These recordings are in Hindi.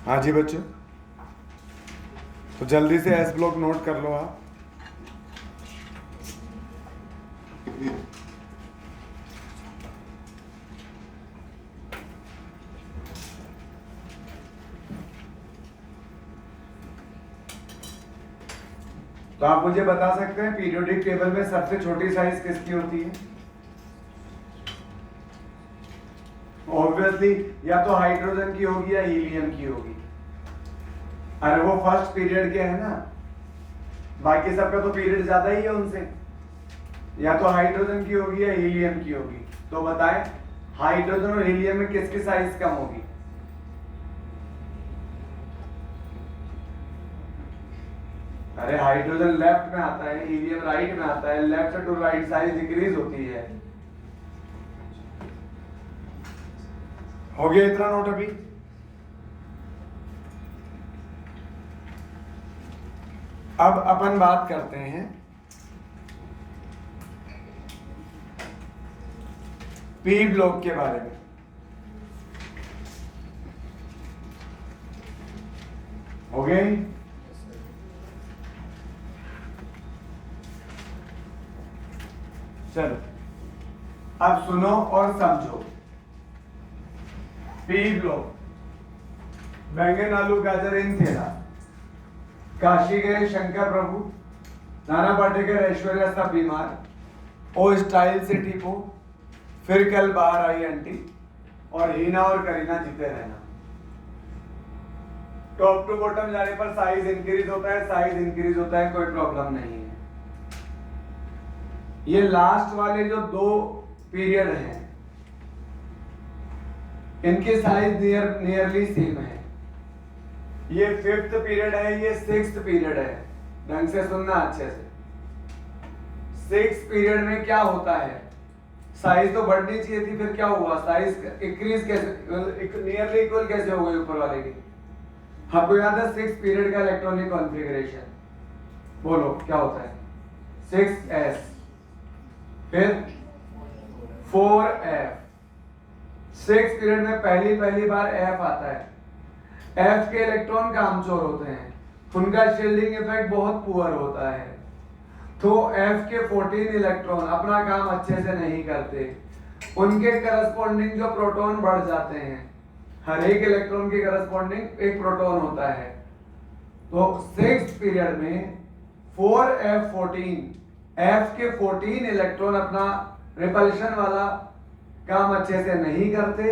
हाँ जी बच्चों, तो जल्दी से एस ब्लॉक नोट कर लो आप। तो आप मुझे बता सकते हैं पीरियोडिक टेबल में सबसे छोटी साइज किसकी होती है? ऑब्वियसली या तो हाइड्रोजन की होगी या हीलियम की होगी। अरे वो फर्स्ट पीरियड के है ना, बाकी सबका तो पीरियड ज्यादा ही है उनसे। या तो हाइड्रोजन की होगी या हीलियम की होगी। तो बताएं हाइड्रोजन और हीलियम में किसकी साइज कम होगी? अरे हाइड्रोजन लेफ्ट में आता है, हीलियम राइट में आता है। Left to right size increase होती है। हो गया इतना नोट अभी? अब अपन बात करते हैं पी ब्लॉक के बारे में। हो गई? चलो अब सुनो और समझो। पी ब्लॉक, बैंगन आलू गाजर इन थेला, काशी गए शंकर प्रभु, नाना पाटेकर ऐश्वर्या सब बीमार, ओ स्टाइल से टीपो, फिर कल बाहर आई आंटी, और हीना और करीना जीते रहना। टॉप टू बॉटम जाने पर साइज इंक्रीज होता है, साइज इंक्रीज होता है, कोई प्रॉब्लम नहीं है। ये लास्ट वाले जो दो पीरियड हैं इनके साइज नियरली सेम है। ये फिफ्थ पीरियड है, ये सिक्स्थ पीरियड है। ढंग से सुनना अच्छे से। सिक्स्थ पीरियड में क्या होता है, साइज तो बढ़नी चाहिए थी, फिर क्या हुआ? साइज इंक्रीज कैसे, नियरली इक्वल कैसे हो गई ऊपर वाले की? आपको याद है सिक्स्थ पीरियड का इलेक्ट्रॉनिक कॉन्फ़िगरेशन? बोलो क्या होता है? 6s, फिर 4f। सिक्स पीरियड में पहली बार f आता है। f के इलेक्ट्रॉन कामचोर होते हैं, उनका शील्डिंग इफेक्ट बहुत पुअर होता है, तो f के 14 इलेक्ट्रॉन अपना काम अच्छे से नहीं करते। उनके करस्पॉन्डिंग जो प्रोटॉन बढ़ जाते हैं, हर एक इलेक्ट्रॉन के करस्पॉन्डिंग एक प्रोटॉन होता है। तो सिक्स्थ पीरियड में 4f14, f के 14 इलेक्ट्रॉन अपना रिपल्शन वाला काम अच्छे से नहीं करते।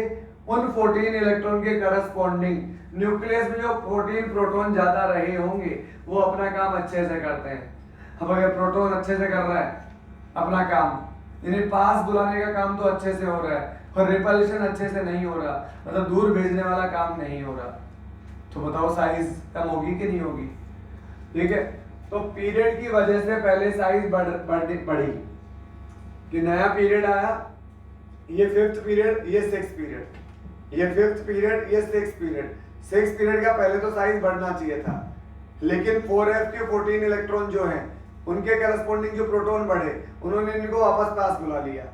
उन 14 इलेक्ट्रॉन के करस्पॉन्डिंग न्यूक्लियस में जो 14 प्रोटॉन ज्यादा रहे होंगे वो अपना काम अच्छे से करते हैं। अब अगर प्रोटॉन अच्छे से कर रहा है अपना काम, यानी पास बुलाने का काम तो अच्छे से हो रहा है और रिपल्शन अच्छे से नहीं हो रहा, मतलब दूर भेजने वाला काम नहीं हो रहा, तो बताओ साइज कम होगी कि नहीं होगी? ठीक है, तो पीरियड की वजह से पहले साइज बढ़ी कि नया पीरियड आया, ये फिफ्थ पीरियड, ये सिक्स्थ पीरियड, ये फिफ्थ पीरियड, ये सिक्स्थ पीरियड। सिक्स्थ पीरियड का पहले तो साइज बढ़ना चाहिए था, लेकिन 4f के 14 इलेक्ट्रॉन जो हैं उनके करस्पॉन्डिंग जो प्रोटॉन बढ़े, उन्होंने इनको वापस पास बुला लिया।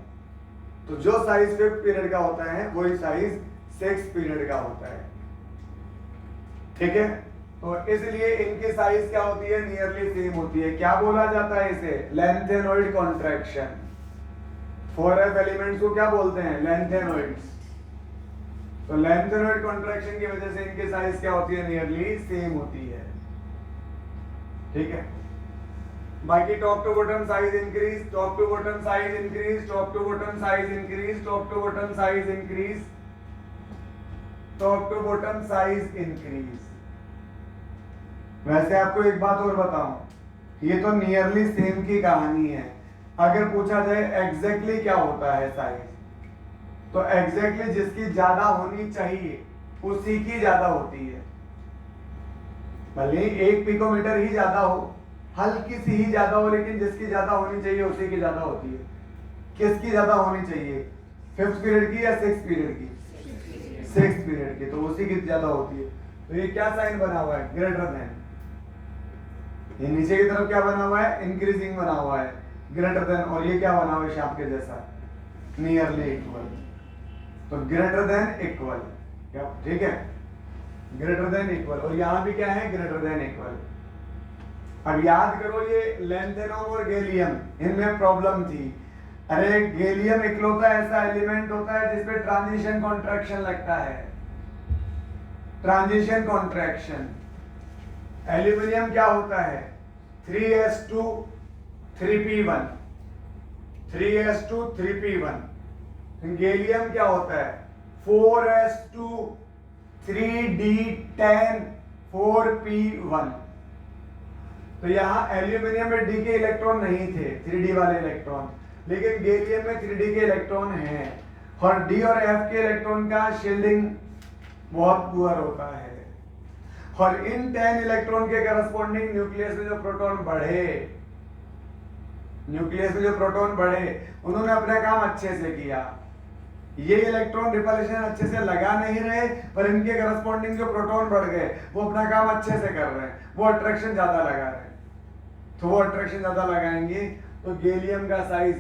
तो जो साइज फिफ्थ पीरियड का होता है वही साइज सिक्स्थ पीरियड का होता है। ठीक है, तो इसलिए इनकी साइज क्या होती है? नियरली सेम होती है। क्या बोला जाता है इसे? Lanthanoid contraction. 4f एलिमेंट्स को क्या बोलते हैं? लेंथेनॉइड्स। तो लेंथेनॉइड कॉन्ट्रैक्शन की वजह से इनकी साइज क्या होती है? नियरली सेम होती है। ठीक है, बाकी top to bottom size increase, top to bottom size increase, top to bottom size increase, top to bottom size increase, top to bottom size increase. वैसे आपको एक बात और बताऊं, ये तो नियरली सेम की कहानी है। अगर पूछा जाए एग्जैक्टली क्या होता है साइज, तो एग्जैक्टली जिसकी ज्यादा होनी चाहिए उसी की ज्यादा होती है। भले 1 पिकोमीटर ही ज्यादा हो, हल्की सी ही ज्यादा हो, लेकिन जिसकी ज्यादा होनी चाहिए उसी की ज्यादा होती है। किसकी ज्यादा होनी चाहिए? फिफ्थ पीरियड की या सिक्स्थ पीरियड की? सिक्स्थ पीरियड की, तो उसी की ज्यादा होती है। तो ये क्या साइन बना हुआ है? Greater than. ये नीचे की तरफ क्या बना हुआ है? इंक्रीजिंग बना हुआ है, ग्रेटर देन। और ये क्या बना हुआ है? शाप के जैसा, नियरली इक्वल। तो ग्रेटर देन इक्वल। ठीक है, ग्रेटर देन इक्वल, और यहाँ भी क्या है, ग्रेटर देन इक्वल। अब याद करो ये लैंथेनोम और गैलियम, इनमें प्रॉब्लम थी। अरे गैलियम इकलौता ऐसा एलिमेंट होता है जिसपे ट्रांजिशन कॉन्ट्रैक्शन लगता है, ट्रांजिशन कॉन्ट्रैक्शन। एल्यूमिनियम क्या होता है, 3s2 3p1, 3s2 3p1। Gallium क्या होता है, 4s2 3d10 4p1। तो यहाँ एल्यूमिनियम में डी के इलेक्ट्रॉन नहीं थे, 3d वाले इलेक्ट्रॉन, लेकिन गैलियम में 3d के इलेक्ट्रॉन हैं। और डी और एफ के इलेक्ट्रॉन का शील्डिंग बहुत पुअर होता है। और इन 10 इलेक्ट्रॉन के करस्पॉन्डिंग न्यूक्लियस में जो प्रोटॉन बढ़े, न्यूक्लियस में जो प्रोटॉन बढ़े, उन्होंने अपना काम अच्छे से किया। ये इलेक्ट्रॉन रिपल्शन अच्छे से लगा नहीं रहे, पर इनके करस्पॉन्डिंग जो प्रोटॉन बढ़ गए वो अपना काम अच्छे से कर रहे हैं, वो अट्रैक्शन ज्यादा लगा रहे हैं। तो वो अट्रैक्शन ज्यादा लगाएंगे तो गैलियम का साइज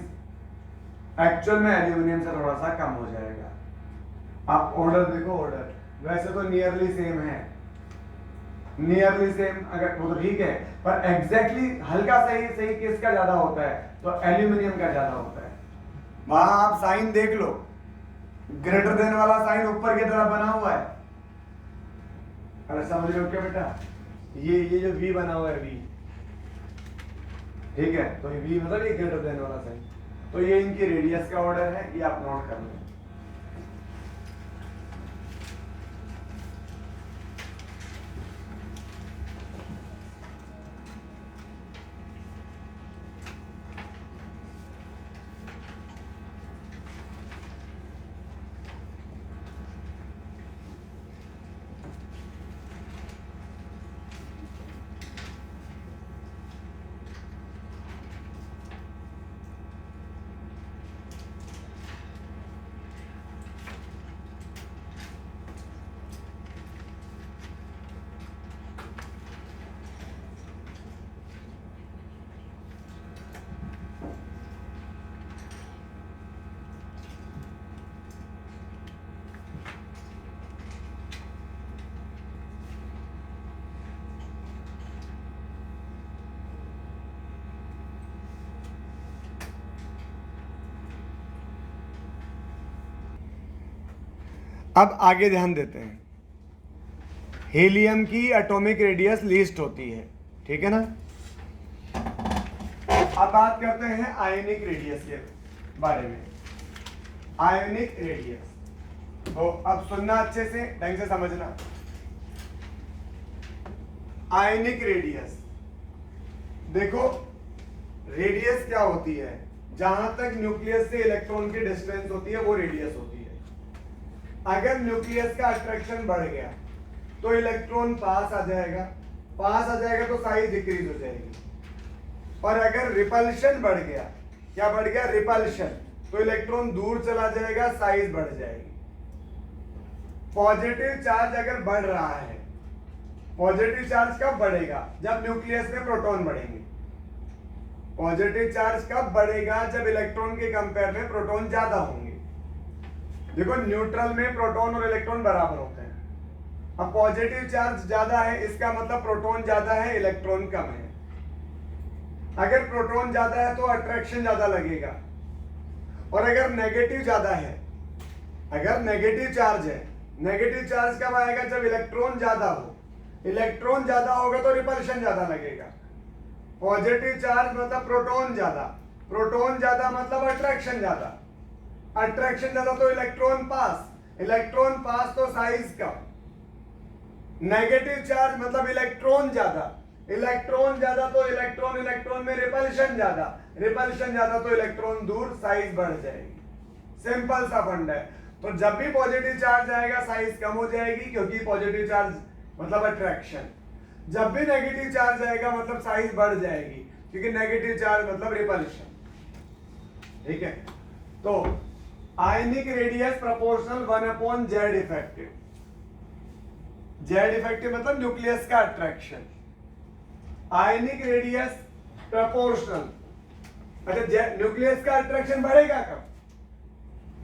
एक्चुअल में एल्यूमिनियम से थोड़ा सा कम हो जाएगा। आप ऑर्डर देखो, ऑर्डर वैसे तो नियरली सेम है, नियरली सेम, अगर वो तो ठीक है, पर एग्जैक्टली हल्का सही सही किसका ज्यादा होता है, तो एल्यूमिनियम का ज्यादा होता है। वहां आप साइन देख लो, ग्रेटर देन वाला साइन ऊपर की तरफ बना हुआ है। अरे समझ रहे हो क्या बेटा, ये जो V बना हुआ है, V, ठीक है, तो ये V मतलब ये ग्रेटर देन वाला साइन। तो ये इनकी रेडियस का ऑर्डर है, ये आप नोट कर लो। अब आगे ध्यान देते हैं, हीलियम की एटॉमिक रेडियस लीस्ट होती है, ठीक है ना। अब बात करते हैं आयनिक रेडियस के बारे में। आयनिक रेडियस, तो अब सुनना अच्छे से, ढंग से समझना। आयनिक रेडियस, देखो रेडियस क्या होती है, जहां तक न्यूक्लियस से इलेक्ट्रॉन की डिस्टेंस होती है वो रेडियस होती है। अगर न्यूक्लियस का अट्रैक्शन बढ़ गया तो इलेक्ट्रॉन पास आ जाएगा, पास आ जाएगा तो साइज डिक्रीज हो जाएगी। और अगर रिपल्शन बढ़ गया, क्या बढ़ गया, रिपल्शन, तो इलेक्ट्रॉन दूर चला जाएगा, साइज बढ़ जाएगी। पॉजिटिव चार्ज अगर बढ़ रहा है, पॉजिटिव चार्ज कब बढ़ेगा, जब न्यूक्लियस में प्रोटॉन बढ़ेंगे। पॉजिटिव चार्ज कब बढ़ेगा, जब इलेक्ट्रॉन के कंपेयर में प्रोटॉन ज्यादा होंगे। देखो न्यूट्रल में प्रोटॉन और इलेक्ट्रॉन बराबर होते हैं। अब पॉजिटिव चार्ज ज्यादा है, इसका मतलब प्रोटॉन ज्यादा है, इलेक्ट्रॉन कम है। अगर प्रोटॉन ज्यादा है तो अट्रैक्शन ज्यादा लगेगा। और अगर नेगेटिव ज्यादा है, अगर नेगेटिव चार्ज है, नेगेटिव चार्ज कब आएगा, जब इलेक्ट्रॉन ज्यादा हो। इलेक्ट्रॉन ज्यादा होगा तो रिपल्शन ज्यादा लगेगा। पॉजिटिव चार्ज मतलब प्रोटॉन ज्यादा, प्रोटॉन ज्यादा मतलब अट्रैक्शन ज्यादा, अट्रैक्शन ज्यादा तो इलेक्ट्रॉन पास, इलेक्ट्रॉन पास तो साइज कम। नेगेटिव चार्ज मतलब इलेक्ट्रॉन ज्यादा, इलेक्ट्रॉन ज्यादा तो इलेक्ट्रॉन इलेक्ट्रॉन में रिपल्शन ज्यादा, रिपल्शन ज्यादा तो इलेक्ट्रॉन दूर, साइज बढ़ जाएगी। सिंपल सा फंडा है। तो जब भी पॉजिटिव चार्ज आएगा साइज कम हो जाएगी, क्योंकि पॉजिटिव चार्ज मतलब अट्रैक्शन। जब भी नेगेटिव चार्ज आएगा मतलब साइज बढ़ जाएगी, क्योंकि नेगेटिव चार्ज मतलब रिपल्शन, ठीक है। तो ionic radius proportional 1/Z effective. Z effective मतलब न्यूक्लियस का अट्रैक्शन। आयनिक रेडियस प्रोपोर्शनल, अच्छा न्यूक्लियस का अट्रैक्शन बढ़ेगा कब,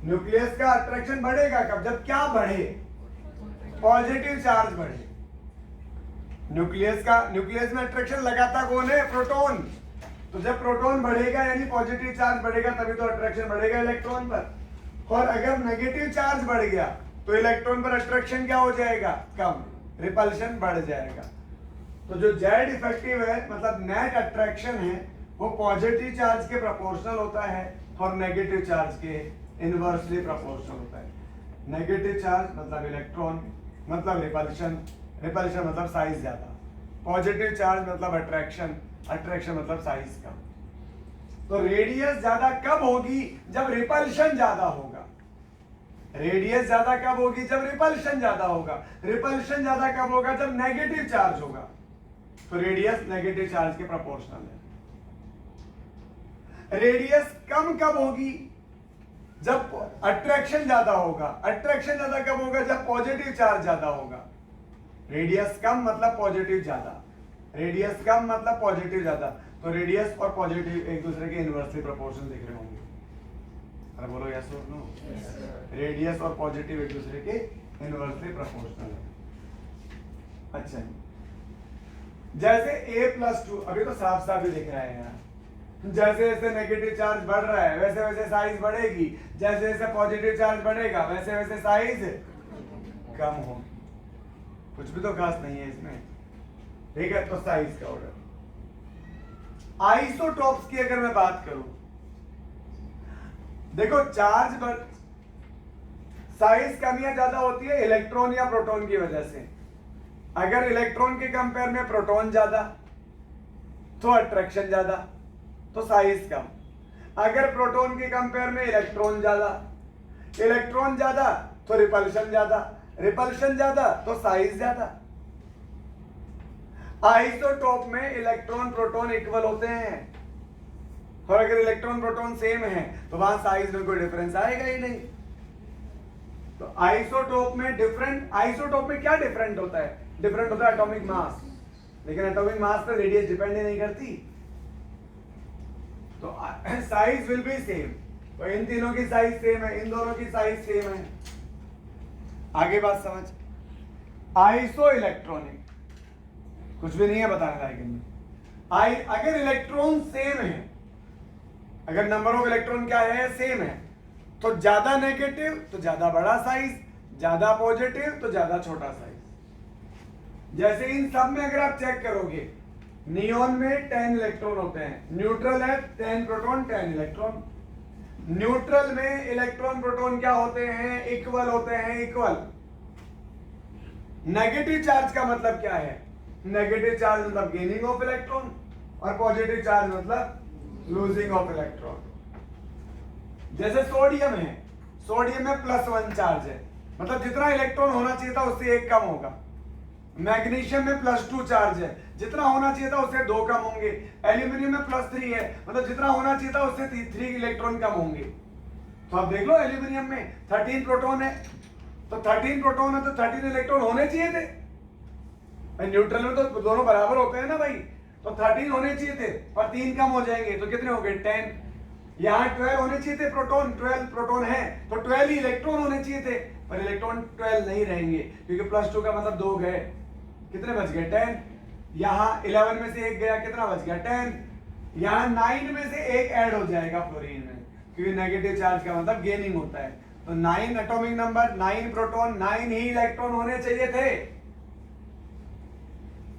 न्यूक्लियस का अट्रैक्शन बढ़ेगा कब, जब क्या बढ़े, पॉजिटिव चार्ज बढ़े। न्यूक्लियस में अट्रैक्शन लगाता कौन है? प्रोटॉन। तो जब प्रोटॉन बढ़ेगा यानी पॉजिटिव चार्ज बढ़ेगा, तभी तो अट्रैक्शन बढ़ेगा इलेक्ट्रॉन पर। और अगर नेगेटिव चार्ज बढ़ गया तो इलेक्ट्रॉन पर अट्रैक्शन क्या हो जाएगा? कम, रिपल्शन बढ़ जाएगा। तो जो जेड इफेक्टिव है, मतलब नेट अट्रैक्शन है, वो पॉजिटिव चार्ज के प्रोपोर्शनल होता है और नेगेटिव चार्ज के इनवर्सली प्रोपोर्शनल होता है। नेगेटिव चार्ज मतलब इलेक्ट्रॉन, मतलब रिपल्शन, रिपल्शन मतलब साइज ज्यादा। पॉजिटिव चार्ज मतलब अट्रैक्शन, अट्रैक्शन मतलब साइज कम। तो रेडियस ज्यादा कब होगी? जब रिपल्शन ज्यादा होगा। रेडियस ज्यादा कब होगी? जब रिपल्शन ज्यादा होगा। रिपल्शन ज्यादा कब होगा? जब नेगेटिव चार्ज होगा। तो रेडियस नेगेटिव चार्ज के प्रोपोर्शनल है। रेडियस कम कब होगी? जब अट्रैक्शन ज्यादा होगा। अट्रैक्शन ज्यादा कब होगा? जब पॉजिटिव चार्ज ज्यादा होगा। रेडियस कम मतलब पॉजिटिव ज्यादा, रेडियस कम मतलब पॉजिटिव ज्यादा। तो रेडियस और पॉजिटिव एक दूसरे के इनवर्सली प्रोपोर्शनल दिख रहे होंगे। अरे बोलो यस और नो? रेडियस और पॉजिटिव एक दूसरे के इनवर्सली प्रोपोर्शनल है। अच्छा, जैसे a+2, अभी तो साफ साफ ही दिख रहा है यार। जैसे जैसे नेगेटिव चार्ज बढ़ रहा है वैसे वैसे साइज बढ़ेगी, जैसे जैसे पॉजिटिव चार्ज बढ़ेगा वैसे वैसे साइज कम होगी। कुछ भी तो खास नहीं है इसमें, ठीक है। तो साइज का ऑर्डर। आइसोटॉप्स की अगर मैं बात करूं, देखो चार्ज बढ़, साइज कम या ज्यादा होती है इलेक्ट्रॉन या प्रोटॉन की वजह से। अगर इलेक्ट्रॉन के कंपेयर में प्रोटॉन ज्यादा तो अट्रैक्शन ज्यादा, तो साइज कम। अगर प्रोटॉन के कंपेयर में इलेक्ट्रॉन ज्यादा, इलेक्ट्रॉन ज्यादा तो रिपल्शन ज्यादा, रिपल्शन ज्यादा तो साइज ज्यादा। आइसोटोप में इलेक्ट्रॉन प्रोटॉन इक्वल होते हैं, और अगर इलेक्ट्रॉन प्रोटॉन सेम है तो वहां साइज में कोई डिफरेंस आएगा ही नहीं। तो आइसोटोप में डिफरेंट, आइसोटोप में क्या डिफरेंट होता है? डिफरेंट होता है एटॉमिक मास, लेकिन एटॉमिक मास पर रेडियस डिपेंड नहीं करती। तो साइज विल बी सेम। तो इन तीनों की साइज सेम है, इन दोनों की साइज सेम है। आगे बात समझ। आइसो इलेक्ट्रॉनिक कुछ भी नहीं है बताने लायक इनमें। अगर इलेक्ट्रॉन सेम है, अगर नंबर ऑफ इलेक्ट्रॉन क्या है? सेम है, तो ज्यादा नेगेटिव तो ज्यादा बड़ा साइज, ज्यादा पॉजिटिव तो ज्यादा छोटा साइज। जैसे इन सब में अगर आप चेक करोगे, नियोन में 10 इलेक्ट्रॉन होते हैं, न्यूट्रल है 10 प्रोटॉन 10 इलेक्ट्रॉन। न्यूट्रल में इलेक्ट्रॉन प्रोटॉन क्या होते हैं? इक्वल होते हैं, इक्वल। नेगेटिव चार्ज का मतलब क्या है? नेगेटिव चार्ज मतलब गेनिंग ऑफ इलेक्ट्रॉन, और पॉजिटिव चार्ज मतलब लूजिंग ऑफ इलेक्ट्रॉन। जैसे सोडियम है, सोडियम में +1 चार्ज है, मतलब जितना इलेक्ट्रॉन होना चाहिए था उससे 1 कम होगा। मैग्नीशियम में +2 चार्ज है, जितना होना चाहिए था उससे 2 कम होंगे। एल्यूमिनियम में +3 है, मतलब जितना होना चाहिए था उससे 3 इलेक्ट्रॉन कम होंगे। तो आप देख लो एल्यूमिनियम में 13 प्रोटॉन है, तो 13 प्रोटॉन है तो 13 इलेक्ट्रॉन होने चाहिए थे। न्यूट्रल में तो दोनों बराबर होते हैं ना भाई, तो 13 होने चाहिए थे, पर 3 कम हो जाएंगे तो कितने हो गए? 10। यहाँ 12 होने चाहिए थे प्रोटॉन, 12 प्रोटॉन है तो 12 ही इलेक्ट्रॉन होने चाहिए थे, पर इलेक्ट्रॉन 12 नहीं रहेंगे क्योंकि +2 का मतलब 2 गए, कितने बच गए? 10। यहाँ 11 में से 1 गया, कितना बच गया? 10। यहाँ 9 में से 1 ऐड हो जाएगा फ्लोरीन में, क्योंकि नेगेटिव चार्ज का मतलब गेनिंग होता है। तो 9 एटॉमिक नंबर, 9 प्रोटॉन, 9 ही इलेक्ट्रॉन होने चाहिए थे,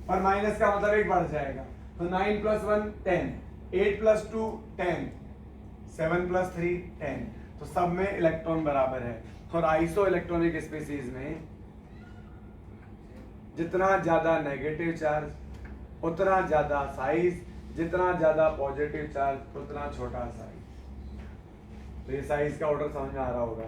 पर माइनस का मतलब 1 बढ़ जाएगा। तो 9 + 1 10, 8 + 2 10, 7 + 3 10। तो सब में इलेक्ट्रॉन बराबर है। और आइसो इलेक्ट्रॉनिक स्पीसीज में जितना ज्यादा नेगेटिव चार्ज उतना ज्यादा साइज, जितना ज्यादा पॉजिटिव चार्ज उतना छोटा साइज। तो ये साइज का ऑर्डर समझ में आ रहा होगा।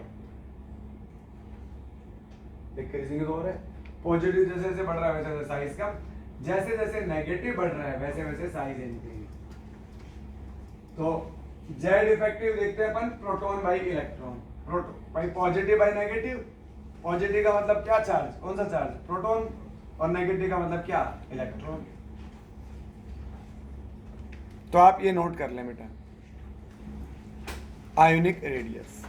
डिक्रीजिंग हो रहा है, पॉजिटिव जैसे जैसे बढ़ रहा है वैसे वैसे साइज कम, जैसे जैसे नेगेटिव बढ़ रहा है वैसे वैसे साइज इंक्रीज। तो जेड इफेक्टिव देखते हैं अपन, proton by electron, proton by positive by negative. Positive का मतलब क्या? चार्ज, कौन सा चार्ज? प्रोटॉन। और नेगेटिव का मतलब क्या? इलेक्ट्रॉन। तो आप ये नोट कर लें बेटा, आयोनिक रेडियस।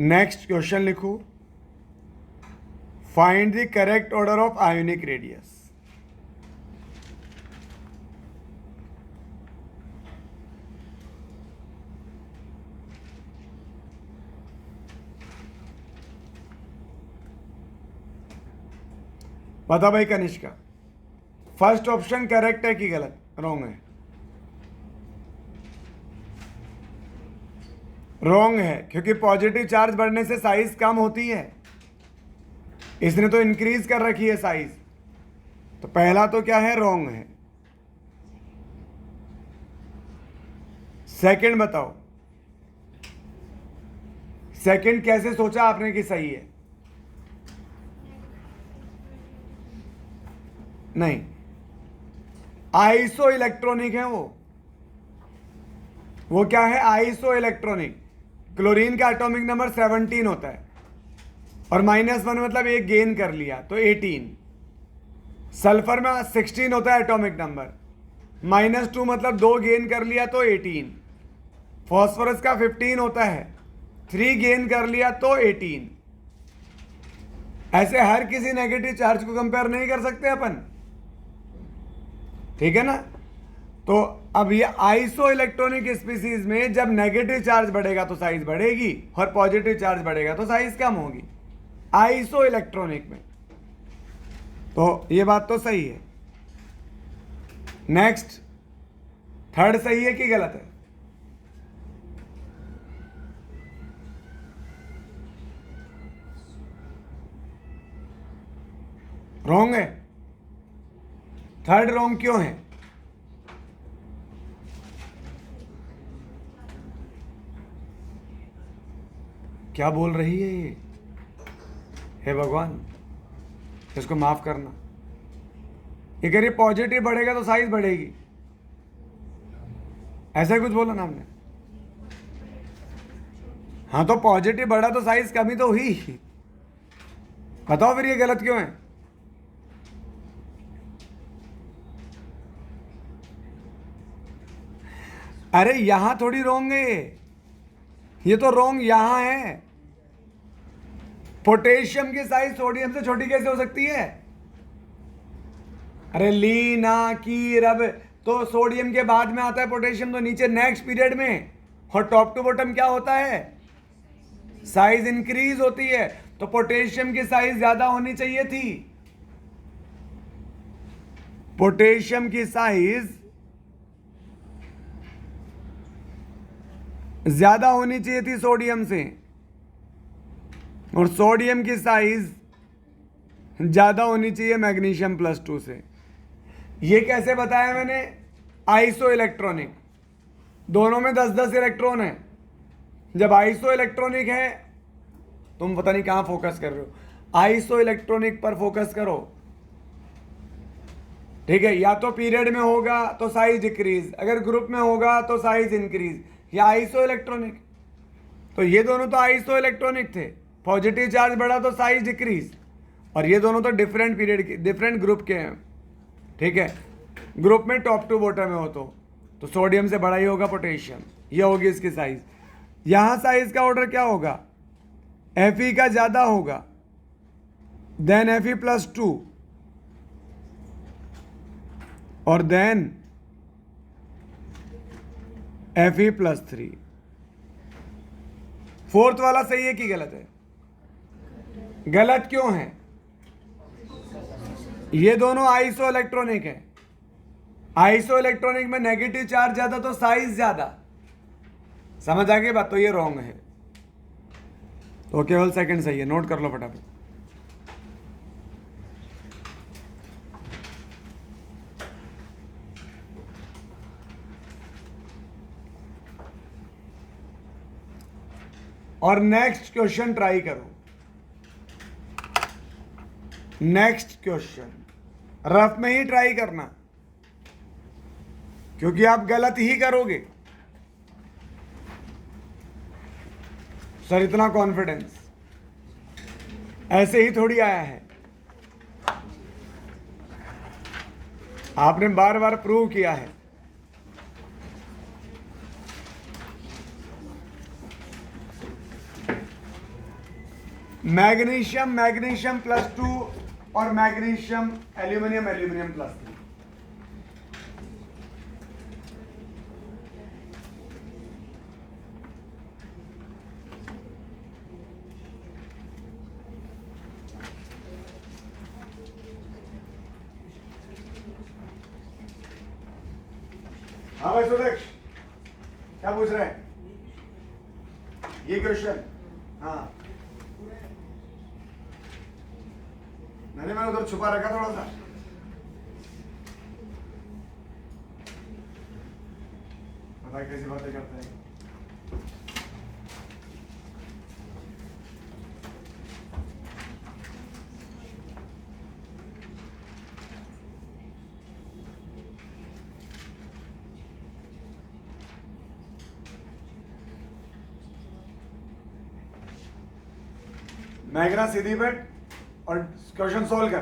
नेक्स्ट क्वेश्चन लिखो, find the correct order of ionic radius. बता भाई कनिष्का, फर्स्ट ऑप्शन करेक्ट है कि गलत, रॉन्ग है? रॉन्ग है, क्योंकि पॉजिटिव चार्ज बढ़ने से साइज कम होती है, इसने तो इंक्रीज कर रखी है साइज। तो पहला तो क्या है, रॉन्ग है। सेकंड बताओ, सेकंड कैसे सोचा आपने कि सही है? नहीं, आइसो इलेक्ट्रॉनिक है वो क्या है, आइसो इलेक्ट्रॉनिक। क्लोरीन का एटॉमिक नंबर 17 होता है और -1 मतलब एक गेन कर लिया तो 18। सल्फर में 16 होता है एटॉमिक नंबर, -2 मतलब 2 गेन कर लिया तो 18। फॉस्फोरस का 15 होता है, 3 गेन कर लिया तो 18। ऐसे हर किसी नेगेटिव चार्ज को कंपेयर नहीं कर सकते अपन, ठीक है ना? तो अब ये आइसो इलेक्ट्रॉनिक स्पीसीज में जब नेगेटिव चार्ज बढ़ेगा तो साइज बढ़ेगी और पॉजिटिव चार्ज बढ़ेगा तो साइज कम होगी, आइसो इलेक्ट्रॉनिक में। तो ये बात तो सही है। नेक्स्ट, थर्ड सही है कि गलत है? रॉन्ग है। थर्ड रॉन्ग क्यों है? क्या बोल रही है ये? हे भगवान, इसको माफ करना। ये कह रही पॉजिटिव बढ़ेगा तो साइज बढ़ेगी, ऐसा ही कुछ बोला ना हमने? हाँ, तो पॉजिटिव बढ़ा तो साइज कमी तो हुई। बताओ फिर ये गलत क्यों है? अरे यहां थोड़ी रोंग है ये तो रोंग यहां है। पोटेशियम की साइज सोडियम से छोटी कैसे हो सकती है? अरे ली ना की रब, तो सोडियम के बाद में आता है पोटेशियम, तो नीचे नेक्स्ट पीरियड में। और टॉप टू बॉटम क्या होता है, साइज इंक्रीज होती है। तो पोटेशियम की साइज ज्यादा होनी चाहिए थी, पोटेशियम की साइज ज्यादा होनी चाहिए थी सोडियम से, और सोडियम की साइज ज्यादा होनी चाहिए मैग्नीशियम +2 से। ये कैसे बताया मैंने? आइसो इलेक्ट्रॉनिक, दोनों में 10-10 इलेक्ट्रॉन है। जब आइसो इलेक्ट्रॉनिक है, तुम पता नहीं कहां फोकस कर रहे हो, आइसो इलेक्ट्रॉनिक पर फोकस करो, ठीक है? या तो पीरियड में होगा तो साइज डिक्रीज, अगर ग्रुप में होगा तो साइज इंक्रीज, या आइसो इलेक्ट्रॉनिक। तो ये दोनों तो आइसो इलेक्ट्रॉनिक थे, पॉजिटिव चार्ज बढ़ा तो साइज डिक्रीज, और ये दोनों तो डिफरेंट पीरियड के, डिफरेंट ग्रुप के हैं, ठीक है? ग्रुप में टॉप टू बॉटम में हो तो सोडियम से बड़ा ही होगा पोटेशियम, ये होगी इसकी साइज। यहां साइज का ऑर्डर क्या होगा, Fe का ज्यादा होगा, देन Fe+2, और देन Fe+3। फोर्थ वाला सही है कि गलत है? गलत क्यों है? ये दोनों आइसो इलेक्ट्रॉनिक है, आइसो इलेक्ट्रॉनिक में नेगेटिव चार्ज ज्यादा तो साइज ज्यादा। समझ आ गई बात? तो ये रॉन्ग है, तो केवल सेकंड सही है, नोट कर लो फटाफट। और नेक्स्ट क्वेश्चन ट्राई करो, नेक्स्ट क्वेश्चन रफ में ही ट्राई करना, क्योंकि आप गलत ही करोगे। सर इतना कॉन्फिडेंस ऐसे ही थोड़ी आया है, आपने बार बार प्रूव किया है। मैग्नीशियम मैग्नीशियम +2 और मैग्नीशियम एल्यूमिनियम एल्यूमिनियम +3। हाँ भाई सुदेश, क्या पूछ रहे हैं? ये क्वेश्चन, हाँ मैंने उधर छुपा रखा थोड़ा सा। पता कैसी बातें करते हैं। मैगना सीधी बैठ और क्वेश्चन सोल्व कर।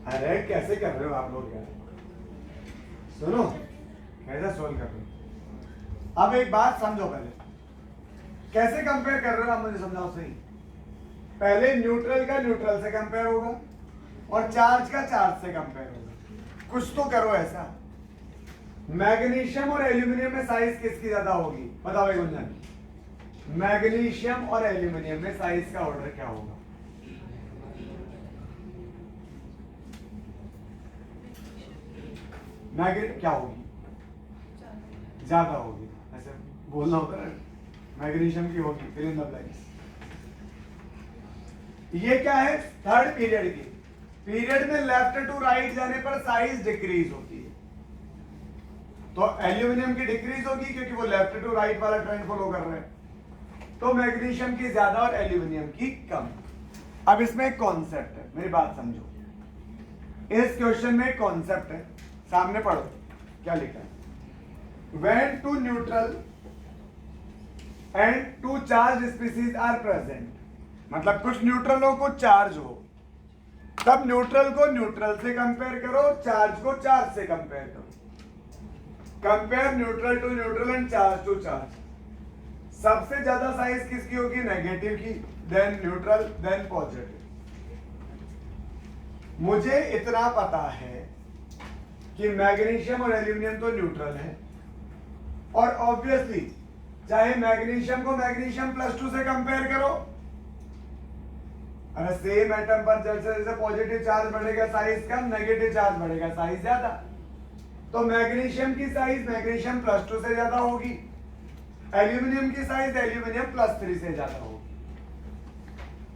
अरे कैसे कर रहे हो आप लोग यार? सुनो कैसे सोल्व कर रहे हो। अब एक बात समझो, पहले कैसे कंपेयर कर रहे हो आप मुझे समझाओ सही। पहले न्यूट्रल का न्यूट्रल से कंपेयर होगा और चार्ज का चार्ज से कंपेयर होगा। कुछ तो करो ऐसा। मैग्नीशियम और एल्यूमिनियम में साइज किसकी ज्यादा होगी? बताओ भाई गुंजन, मैग्नीशियम और एल्यूमिनियम में साइज का ऑर्डर क्या होगा? क्या होगी? ज्यादा होगी। ऐसे बोलना होता है, मैग्नीशियम की होगी। फिर इन द ब्लैंक्स। ये क्या है? थर्ड पीरियड की। पीरियड में लेफ्ट टू राइट जाने पर साइज डिक्रीज होती है, तो एल्यूमिनियम की डिक्रीज होगी क्योंकि वो लेफ्ट टू राइट वाला ट्रेंड फॉलो कर रहे हैं। तो मैग्नीशियम की ज्यादा और एल्यूमिनियम की कम। अब इसमें एक कॉन्सेप्ट है, मेरी बात समझो। इस क्वेश्चन में एक कॉन्सेप्ट है, सामने पढ़ो क्या लिखा है। When two neutral and two charged species are present, मतलब कुछ न्यूट्रल हो कुछ चार्ज हो, तब न्यूट्रल को न्यूट्रल से कंपेयर करो, चार्ज को चार्ज से कंपेयर करो। Compare neutral to neutral and charge to charge. सबसे ज्यादा साइज किसकी होगी? नेगेटिव की, देन न्यूट्रल, देन पॉजिटिव। मुझे इतना पता है कि मैग्नीशियम और एल्यूमिनियम तो न्यूट्रल है, और ऑब्वियसली चाहे मैग्नीशियम को मैग्नीशियम +2 से कंपेयर करो, अरे सेम एटम पर जैसे जैसे पॉजिटिव चार्ज बढ़ेगा साइज कम, नेगेटिव चार्ज बढ़ेगा साइज ज्यादा। तो मैग्नीशियम की साइज मैग्नीशियम +2 से ज्यादा होगी, एल्यूमिनियम की साइज एल्यूमिनियम +3 से ज्यादा होगी।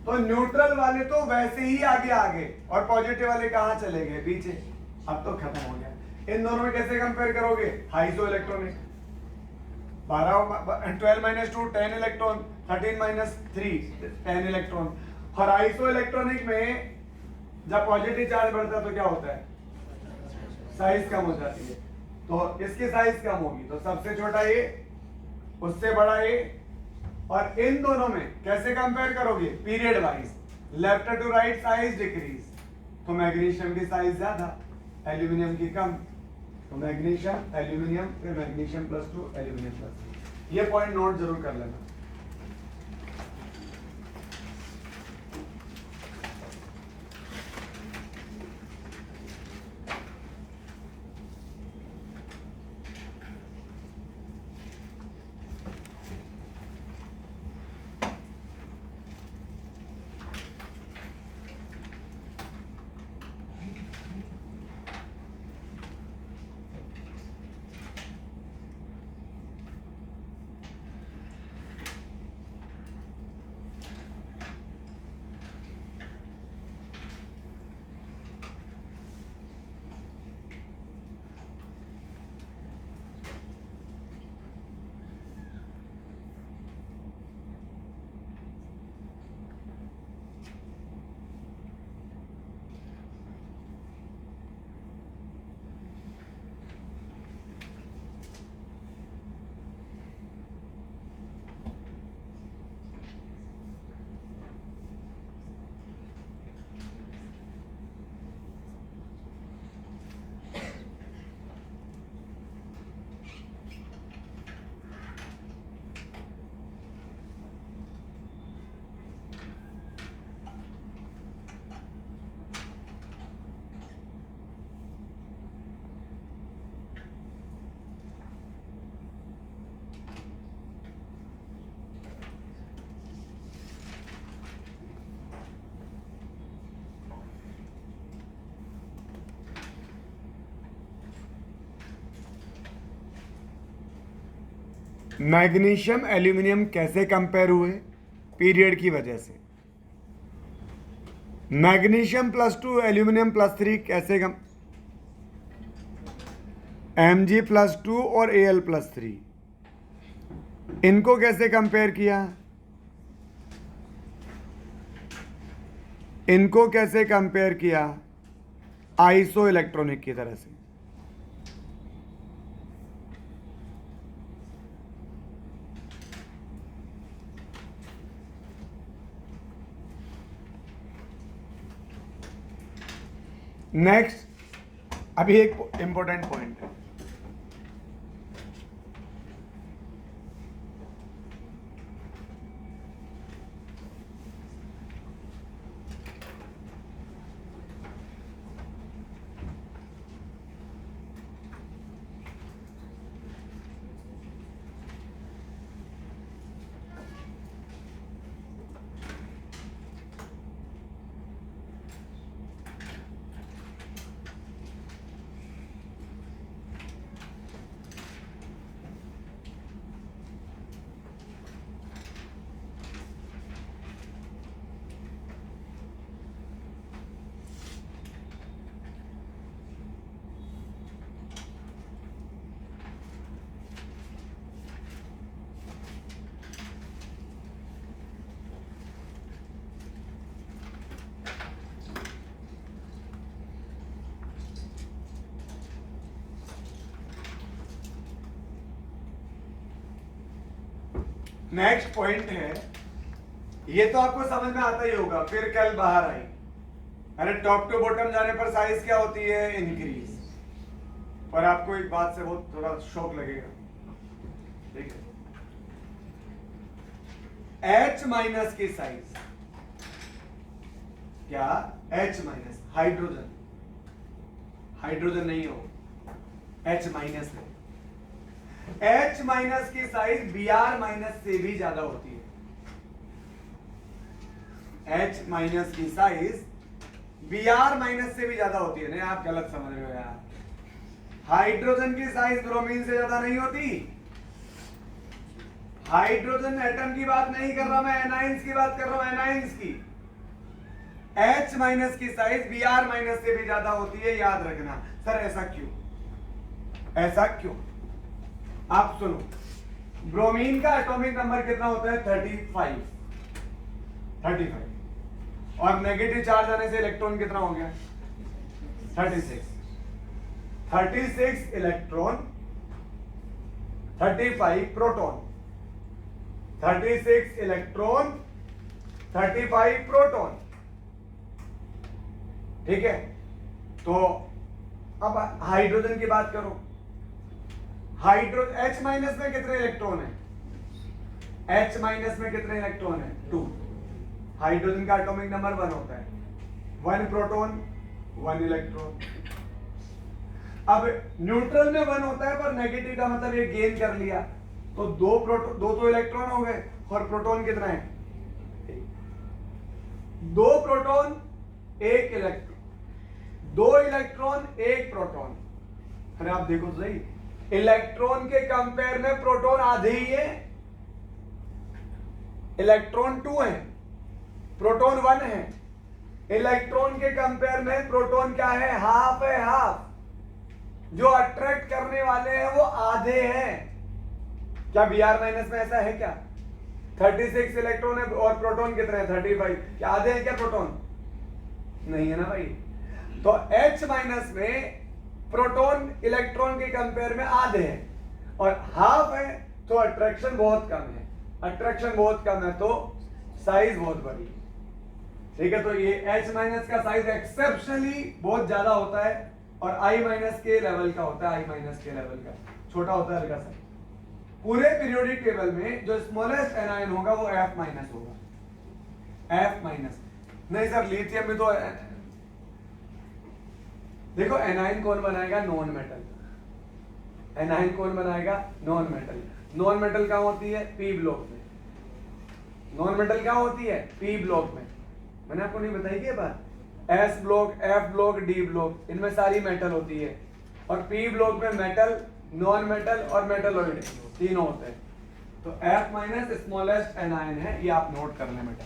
तो न्यूट्रल वाले तो वैसे ही आगे आगे और पॉजिटिव वाले कहां चले गए? पीछे। अब तो खत्म हो गया। इन दोनों में कैसे कंपेयर करोगे? Iso electronic. 12 - 2 10 electron, 13 - 3 10 electron. और आइसो इलेक्ट्रॉनिक में जब पॉजिटिव चार्ज बढ़ता है तो क्या होता है? साइज कम हो जाती है। तो इसकी साइज कम होगी, तो सबसे छोटा ये, उससे बड़ा ये। और इन दोनों में कैसे कंपेयर करोगे? Period wise, left to right size decrease. तो मैग्नीशियम की साइज ज्यादा, एल्यूमिनियम की कम। तो मैग्नीशियम एल्यूमिनियम, फिर मैग्नीशियम +2 एल्यूमिनियम +3। ये पॉइंट नोट जरूर कर लेना। मैग्नीशियम एल्यूमिनियम कैसे कंपेयर हुए? पीरियड की वजह से। मैग्नीशियम +2 एल्यूमिनियम +3 कैसे Mg+2 और Al+3 इनको कैसे कंपेयर किया? इनको कैसे कंपेयर किया? आइसो इलेक्ट्रॉनिक की तरह से। नेक्स्ट, अभी एक इंपॉर्टेंट पॉइंट है। नेक्स्ट पॉइंट है, ये तो आपको समझ में आता ही होगा, फिर कल बाहर आई। अरे टॉप टू बॉटम जाने पर साइज क्या होती है? इंक्रीज। पर आपको एक बात से बहुत थोड़ा शौक लगेगा, ठीक है? H माइनस की साइज क्या? H माइनस हाइड्रोजन, हाइड्रोजन नहीं हो, H माइनस है। H माइनस की साइज Br माइनस से भी ज्यादा होती है। H माइनस की साइज Br माइनस से भी ज्यादा होती है। नहीं, आप गलत समझ रहे हो यार। हाइड्रोजन की साइज ब्रोमीन से ज्यादा नहीं होती। हाइड्रोजन एटम की बात नहीं कर रहा मैं, एनाइंस की बात कर रहा हूं, एनाइंस की। H माइनस की साइज Br माइनस से भी ज्यादा होती है, याद रखना। सर ऐसा क्यों? ऐसा क्यों? आप सुनो, ब्रोमीन का एटॉमिक नंबर कितना होता है? 35। और नेगेटिव चार्ज आने से इलेक्ट्रॉन कितना हो गया? 36 इलेक्ट्रॉन, 35 प्रोटॉन। 36 इलेक्ट्रॉन, 35 प्रोटॉन, ठीक है? तो अब हाइड्रोजन की बात करो। H माइनस में कितने इलेक्ट्रॉन है? H माइनस में कितने इलेक्ट्रॉन है? 2। हाइड्रोजन का एटॉमिक नंबर 1 होता है। 1 प्रोटॉन 1 इलेक्ट्रॉन। अब न्यूट्रल में 1 होता है, पर नेगेटिव का मतलब ये गेन कर लिया, तो 2 प्रोटॉन, 2 इलेक्ट्रॉन हो गए। और प्रोटॉन कितना है? 2 प्रोटॉन 1 इलेक्ट्रॉन, 2 इलेक्ट्रॉन 1 प्रोटॉन। अरे आप देखो सही, इलेक्ट्रॉन के कंपेयर में प्रोटॉन आधे ही है। इलेक्ट्रॉन 2 है, प्रोटॉन 1 है। इलेक्ट्रॉन के कंपेयर में प्रोटॉन क्या है? हाफ है, हाफ। जो अट्रैक्ट करने वाले हैं वो आधे हैं। क्या Br माइनस में ऐसा है क्या? 36 इलेक्ट्रॉन है और प्रोटॉन कितने हैं? 35। क्या आधे हैं क्या प्रोटॉन? नहीं है ना भाई। तो H माइनस में प्रोटॉन इलेक्ट्रॉन के कंपेयर में आधे हैं और हाफ है, तो अट्रैक्शन बहुत कम है। अट्रैक्शन बहुत कम है तो साइज बहुत बड़ी, ठीक है? तो ये H माइनस का साइज एक्सेप्शनली बहुत ज्यादा होता है और I माइनस के लेवल का होता है। I माइनस के लेवल का छोटा होता है, हल्का सा। पूरे पीरियोडिक टेबल में जो स्मॉलेस्ट एनायन होगा वो F माइनस होगा। F माइनस नहीं सर, लिथियम में तो देखो एनायन कौन बनाएगा? Non metal. एनायन कौन बनाएगा? Non metal. नॉन मेटल कहां होती है? पी ब्लॉक में। नॉन मेटल कहां होती है? पी ब्लॉक में। मैंने आपको नहीं बताई क्या बात? S block, F block, D block, इनमें सारी मेटल होती है। और पी ब्लॉक में मेटल, नॉन मेटल और मेटलॉइड तीनों होते हैं। तो F माइनस स्मॉलेस्ट एनायन है, ये आप नोट कर लें बेटा।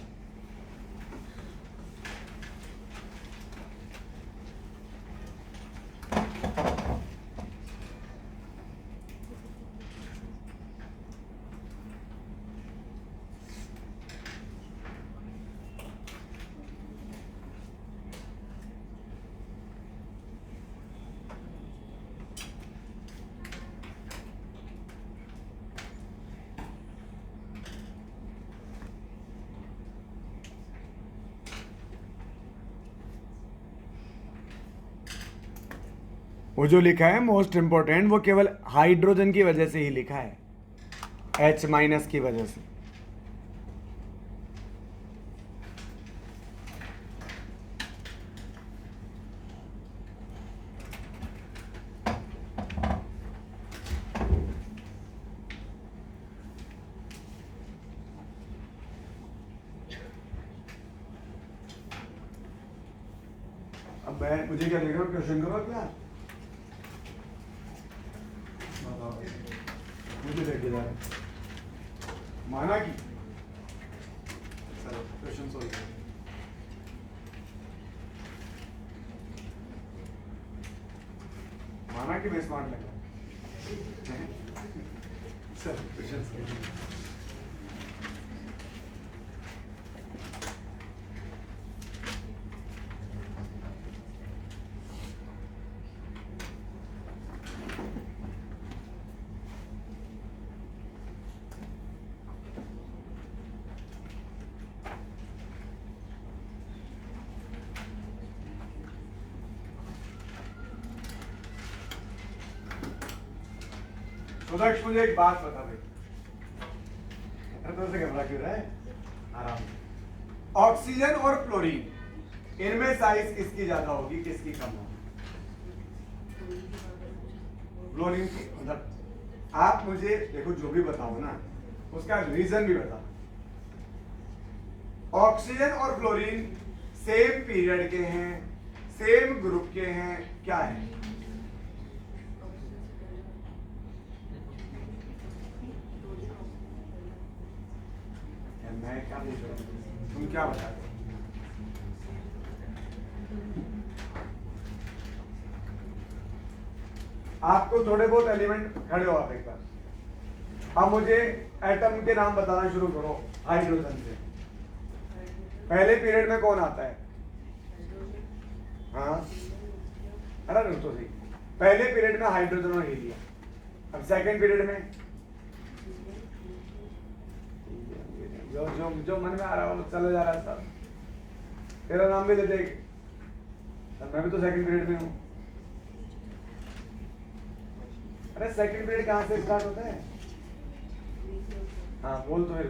वो जो लिखा है मोस्ट इंपॉर्टेंट, वो केवल हाइड्रोजन की वजह से ही लिखा है, H माइनस की वजह से। अब मैं मुझे क्या देख रहा हूँ, क्वेश्चन करो क्या मुझे देख रहा है माना कि चलो क्वेश्चन सॉल्व करो। माना कि मैं स्मार्ट लगा चलो क्वेश्चन सॉल्व करो। सुदक्ष मुझे एक बात बता भाई, तो से घबरा क्यों रहा है, आराम से। ऑक्सीजन और क्लोरीन, इनमें साइज किसकी ज्यादा होगी, किसकी कम होगी? क्लोरीन की। मतलब आप मुझे देखो जो भी बताओ ना, उसका रीजन भी बताओ। ऑक्सीजन और क्लोरीन सेम पीरियड के हैं, सेम ग्रुप के हैं, क्या है? मैं क्या पूछ रहा हूँ, तुम क्या बता रहे हो? आपको थोड़े बहुत एलिमेंट खड़े हो आप एक बार। अब मुझे एटम के नाम बताना शुरू करो हाइड्रोजन से। पहले पीरियड में कौन आता है? हाँ अरे रुक तो सही। पहले पीरियड में हाइड्रोजन और हीलियम। अब सेकंड पीरियड में जो जो जो मन में आ रहा है वो चला जा रहा है सर। तेरा नाम भी ले दे सर, मैं भी तो सेकंड पीरियड में हूँ। अरे सेकंड पीरियड कहाँ से स्टार्ट होता है? हाँ बोल तो फिर।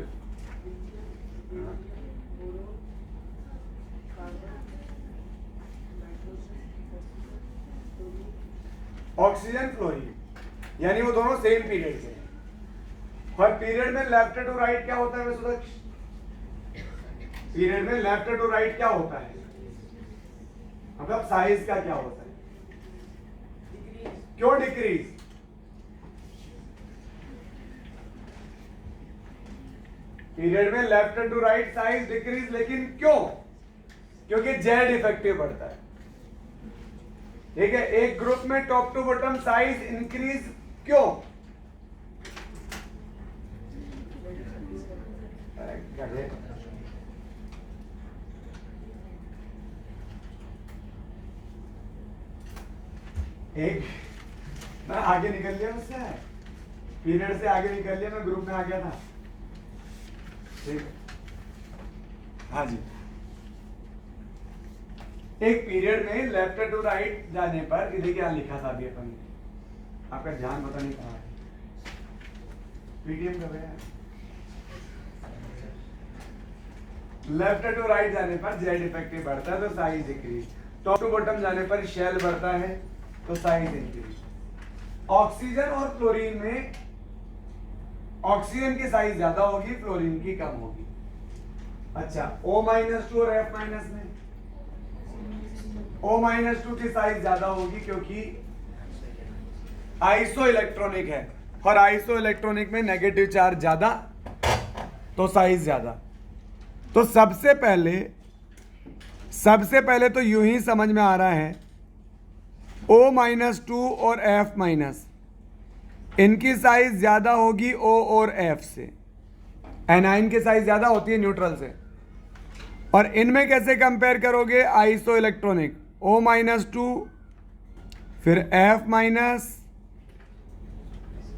ऑक्सीजन फ्लोरीन, यानी वो दोनों सेम पीरियड के हैं। और पीरियड में लेफ्ट टू राइट क्या होता है सुदक्ष? पीरियड में लेफ्ट टू राइट क्या होता है? मतलब साइज का क्या होता है? क्यों डिक्रीज? पीरियड में left to right size decrease, लेकिन क्यों? क्योंकि जेड इफेक्टिव बढ़ता है। ठीक है, एक ग्रुप में top to bottom size increase क्यों? एक मैं आगे निकल लिया उससे, पीरियड से आगे निकल लिया, मैं ग्रुप में आ गया था। ठीक है, हाँ जी। एक पीरियड में लेफ्ट टू राइट जाने पर इधर क्या लिखा था अभी अपन ने, आपका ध्यान पता नहीं कहाँ है, पीडीएम कर रहे हैं। लेफ्ट टू राइट जाने पर जेड इफेक्टिव बढ़ता है तो size increase, top to bottom जाने पर शेल बढ़ता है तो साइज इंक्रीज। ऑक्सीजन और क्लोरीन में ऑक्सीजन की साइज ज्यादा होगी, क्लोरीन की कम होगी। अच्छा, O-2 और F- में O-2 की साइज ज्यादा होगी क्योंकि आइसो इलेक्ट्रॉनिक है। और आइसो इलेक्ट्रॉनिक में नेगेटिव चार्ज ज्यादा तो साइज ज्यादा। तो सबसे पहले तो यूं ही समझ में आ रहा है O-2 और F- इनकी साइज ज्यादा होगी O और F से। एनाइन की साइज ज्यादा होती है न्यूट्रल से। और इनमें कैसे कंपेयर करोगे? आइसो इलेक्ट्रॉनिक O-2 फिर F-,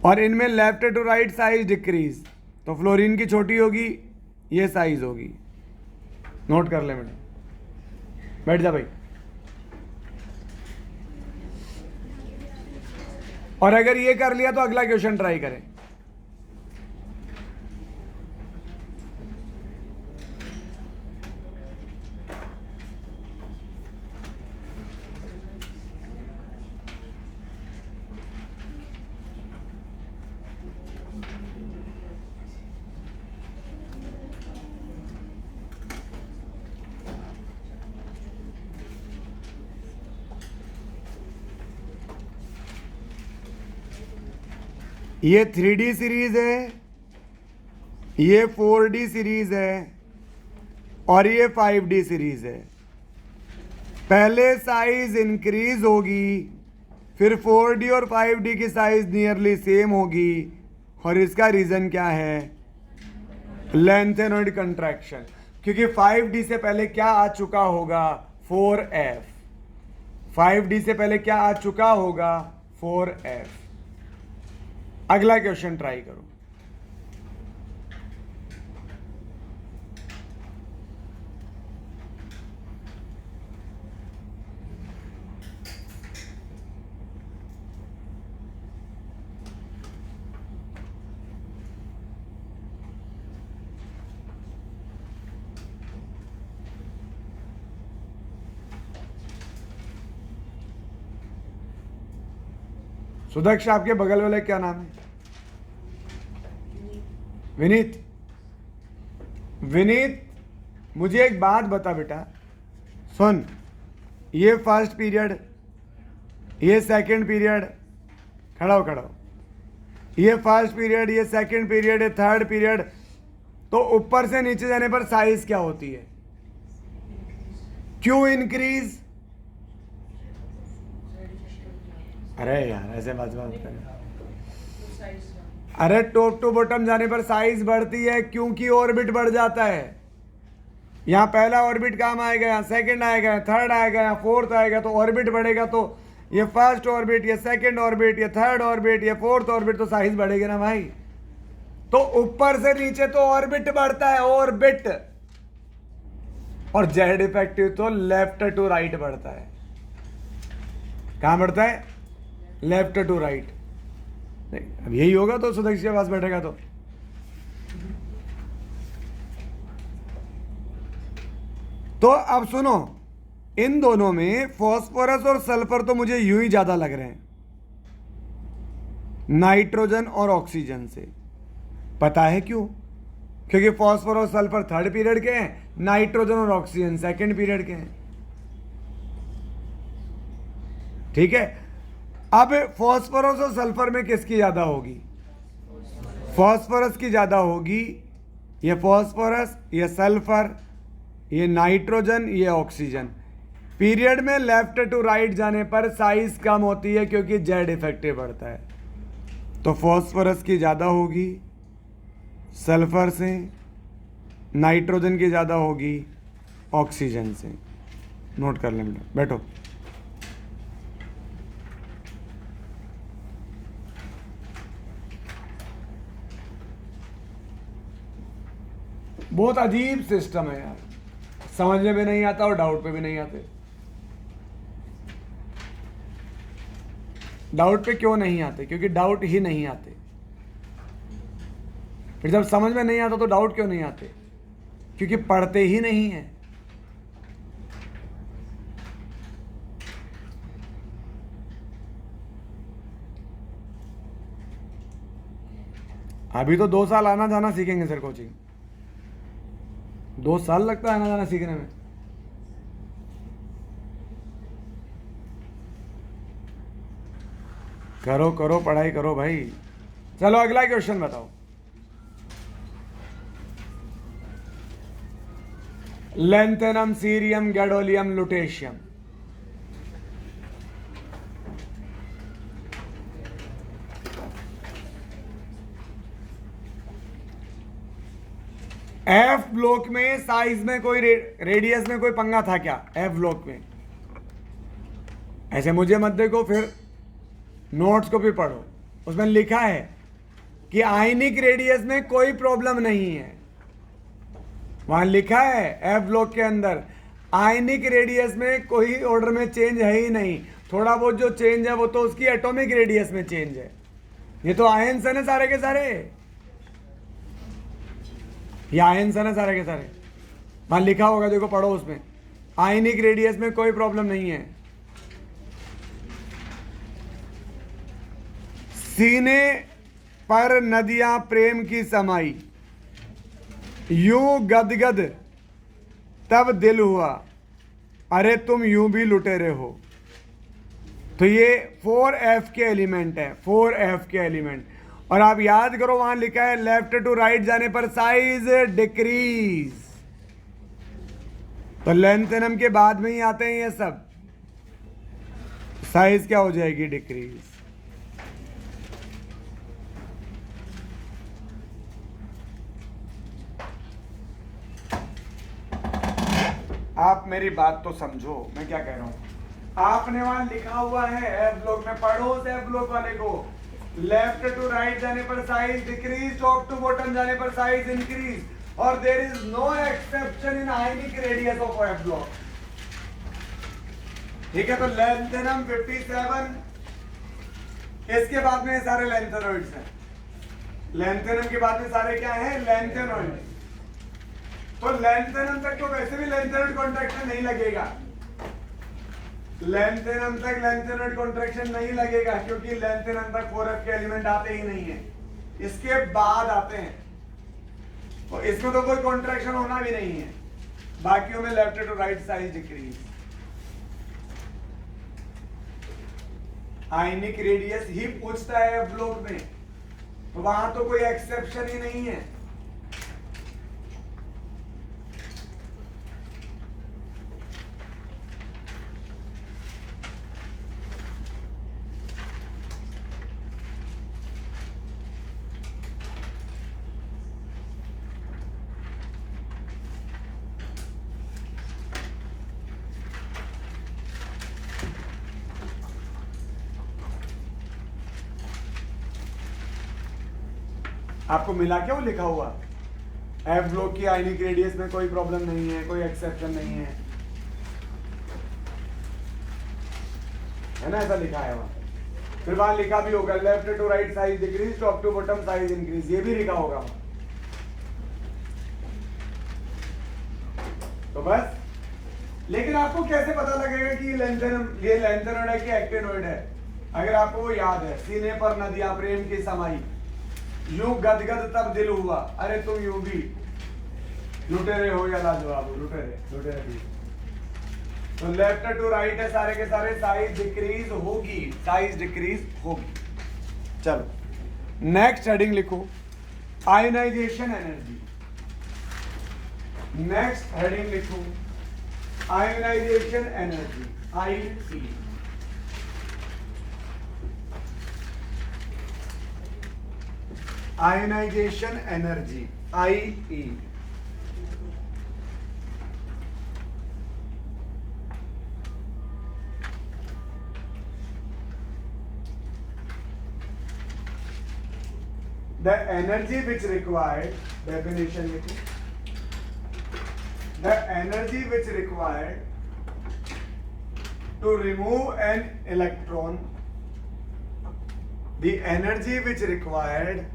और इनमें left to right size decrease, तो फ्लोरीन की छोटी होगी, ये साइज होगी। नोट कर ले बेटा, बैठ जा भाई। और अगर ये कर लिया तो अगला क्वेश्चन ट्राई करें। ये 3D सीरीज है, ये 4D सीरीज है और ये 5D सीरीज है। पहले साइज इंक्रीज होगी, फिर 4D और 5D की साइज नियरली सेम होगी। और इसका रीजन क्या है? Lanthanoid contraction. क्योंकि 5D से पहले क्या आ चुका होगा? 4F। 5D से पहले क्या आ चुका होगा? 4F। अगला क्वेश्चन ट्राई करो। सुदक्ष, आपके बगल वाले क्या नाम है? विनीत। विनीत, मुझे एक बात बता बेटा, सुन। ये फर्स्ट पीरियड, ये सेकंड पीरियड, खड़ा हो। ये फर्स्ट पीरियड, ये सेकंड पीरियड, ये थर्ड पीरियड, तो ऊपर से नीचे जाने पर साइज क्या होती है? क्यों इंक्रीज? अरे यार ऐसे बात करें। अरे टॉप टू बॉटम जाने पर साइज बढ़ती है क्योंकि ऑर्बिट बढ़ जाता है। यहाँ पहला ऑर्बिट काम आएगा, यहाँ सेकंड आएगा, यहाँ थर्ड आएगा, यहाँ फोर्थ आएगा, तो ऑर्बिट बढ़ेगा। तो ये फर्स्ट ऑर्बिट, ये सेकंड ऑर्बिट, ये थर्ड ऑर्बिट, ये फोर्थ ऑर्बिट, तो साइज बढ़ेगी ना भाई। तो ऊपर से नीचे तो ऑर्बिट बढ़ता है, ऑर्बिट। और जेड इफेक्टिव तो लेफ्ट टू राइट बढ़ता है। कहां बढ़ता है? Left to right. अब यही होगा तो सुदक्ष के पास बैठेगा तो अब सुनो, इन दोनों में फास्फोरस और सल्फर तो मुझे यूं ही ज्यादा लग रहे हैं नाइट्रोजन और ऑक्सीजन से। पता है क्यों? क्योंकि फास्फोरस और सल्फर थर्ड पीरियड के हैं, नाइट्रोजन और ऑक्सीजन सेकंड पीरियड के हैं। ठीक है। अब फास्फोरस और सल्फर में किसकी ज्यादा होगी? फास्फोरस की ज्यादा होगी। ये फास्फोरस, ये सल्फर, ये नाइट्रोजन, ये ऑक्सीजन। पीरियड में लेफ्ट टू राइट जाने पर साइज कम होती है क्योंकि जेड इफेक्टिव बढ़ता है। तो फास्फोरस की ज्यादा होगी सल्फर से, नाइट्रोजन की ज्यादा होगी ऑक्सीजन से। नोट कर लें बेटा, बैठो। बहुत अजीब सिस्टम है यार, समझने में नहीं आता और डाउट पे भी नहीं आते। डाउट पे क्यों नहीं आते? क्योंकि डाउट ही नहीं आते। फिर जब समझ में नहीं आता तो डाउट क्यों नहीं आते? क्योंकि पढ़ते ही नहीं है। अभी तो 2 साल आना जाना सीखेंगे सर कोचिंग। 2 साल लगता है आना जाना सीखने में। करो करो पढ़ाई करो भाई, चलो अगला क्वेश्चन बताओ। Lanthanum, cerium, gadolinium, lutetium. F block में साइज में कोई रेडियस में कोई पंगा था क्या? एफ ब्लॉक में ऐसे मुझे मत देखो, फिर नोट्स को भी पढ़ो। उसमें लिखा है कि आयनिक रेडियस में कोई प्रॉब्लम नहीं है। वहां लिखा है एफ ब्लॉक के अंदर आयनिक रेडियस में कोई ऑर्डर में चेंज है ही नहीं। थोड़ा बहुत जो चेंज है वो तो उसकी एटॉमिक रेडियस में चेंज है। ये तो आयंस है ना सारे के सारे, ये आयंस है ना सारे के सारे। वहां लिखा होगा, देखो पढ़ो, उसमें आयनिक रेडियस में कोई प्रॉब्लम नहीं है। सीने पर नदियां प्रेम की समाई, यूं गदगद तब दिल हुआ, अरे तुम यूं भी लुटेरे हो। तो ये 4F के एलिमेंट है, 4F के एलिमेंट। और आप याद करो वहां लिखा है लेफ्ट टू राइट जाने पर साइज डिक्रीज। तो लेंथेनम के बाद में ही आते हैं ये सब। साइज क्या हो जाएगी? डिक्रीज। आप मेरी बात तो समझो, मैं क्या कह रहा हूं। आपने वहां लिखा हुआ है एफ ब्लॉक में, पढ़ो उस एफ ब्लॉक वाले को। लेफ्ट टू राइट जाने पर size decrease, top to bottom जाने पर साइज इंक्रीज, और there is no exception in ionic radius of F block. ठीक है, तो लेंथेनम 57, इसके बाद में सारे लेंथेनॉइड्स हैं। लेंथेनम के बाद में सारे क्या हैं? लेंथेनॉइड। तो लेंथेनम तक तो वैसे भी लेंथेनॉइड कॉन्ट्रैक्शन नहीं लगेगा। लेंथेनम तक लेंथेनॉइड कॉन्ट्रैक्शन नहीं लगेगा, क्योंकि लेंथेनम तक 4F के एलिमेंट आते ही नहीं है, इसके बाद आते हैं। तो इसमें तो कोई कॉन्ट्रैक्शन होना भी नहीं है। बाकियों में left to right size decrease. Ionic radius ही पूछता है एफ ब्लॉक में, तो वहां तो कोई एक्सेप्शन ही नहीं है। आपको मिला क्या वो लिखा हुआ? एफ ब्लॉक की आयनिक रेडियस में कोई प्रॉब्लम नहीं है, कोई एक्सेप्शन नहीं है ना? ऐसा लिखा है वहां। फिर वहां लिखा भी होगा left to right size decrease, top to bottom size increase, ये भी लिखा होगा वहां। तो बस, लेकिन आपको कैसे पता लगेगा कि ये लेंथेनॉइड है कि एक्टिनॉइड है? अगर आपको वो याद है, सीने पर नदियां प्रेम की समाई, यूं गदगद तब दिल हुआ, अरे तुम यूं भी लुटेरे हो या लाजवाब हो। लुटेरे भी। तो लेफ्ट टू राइट है सारे के सारे, साइज डिक्रीज होगी, साइज डिक्रीज होगी। चलो नेक्स्ट हेडिंग लिखो, आयोनाइजेशन एनर्जी। नेक्स्ट हेडिंग लिखो ionisation energy, IE। Ionisation energy, IE। The energy which required, definition लिखो, the energy which required to remove an electron, the energy which required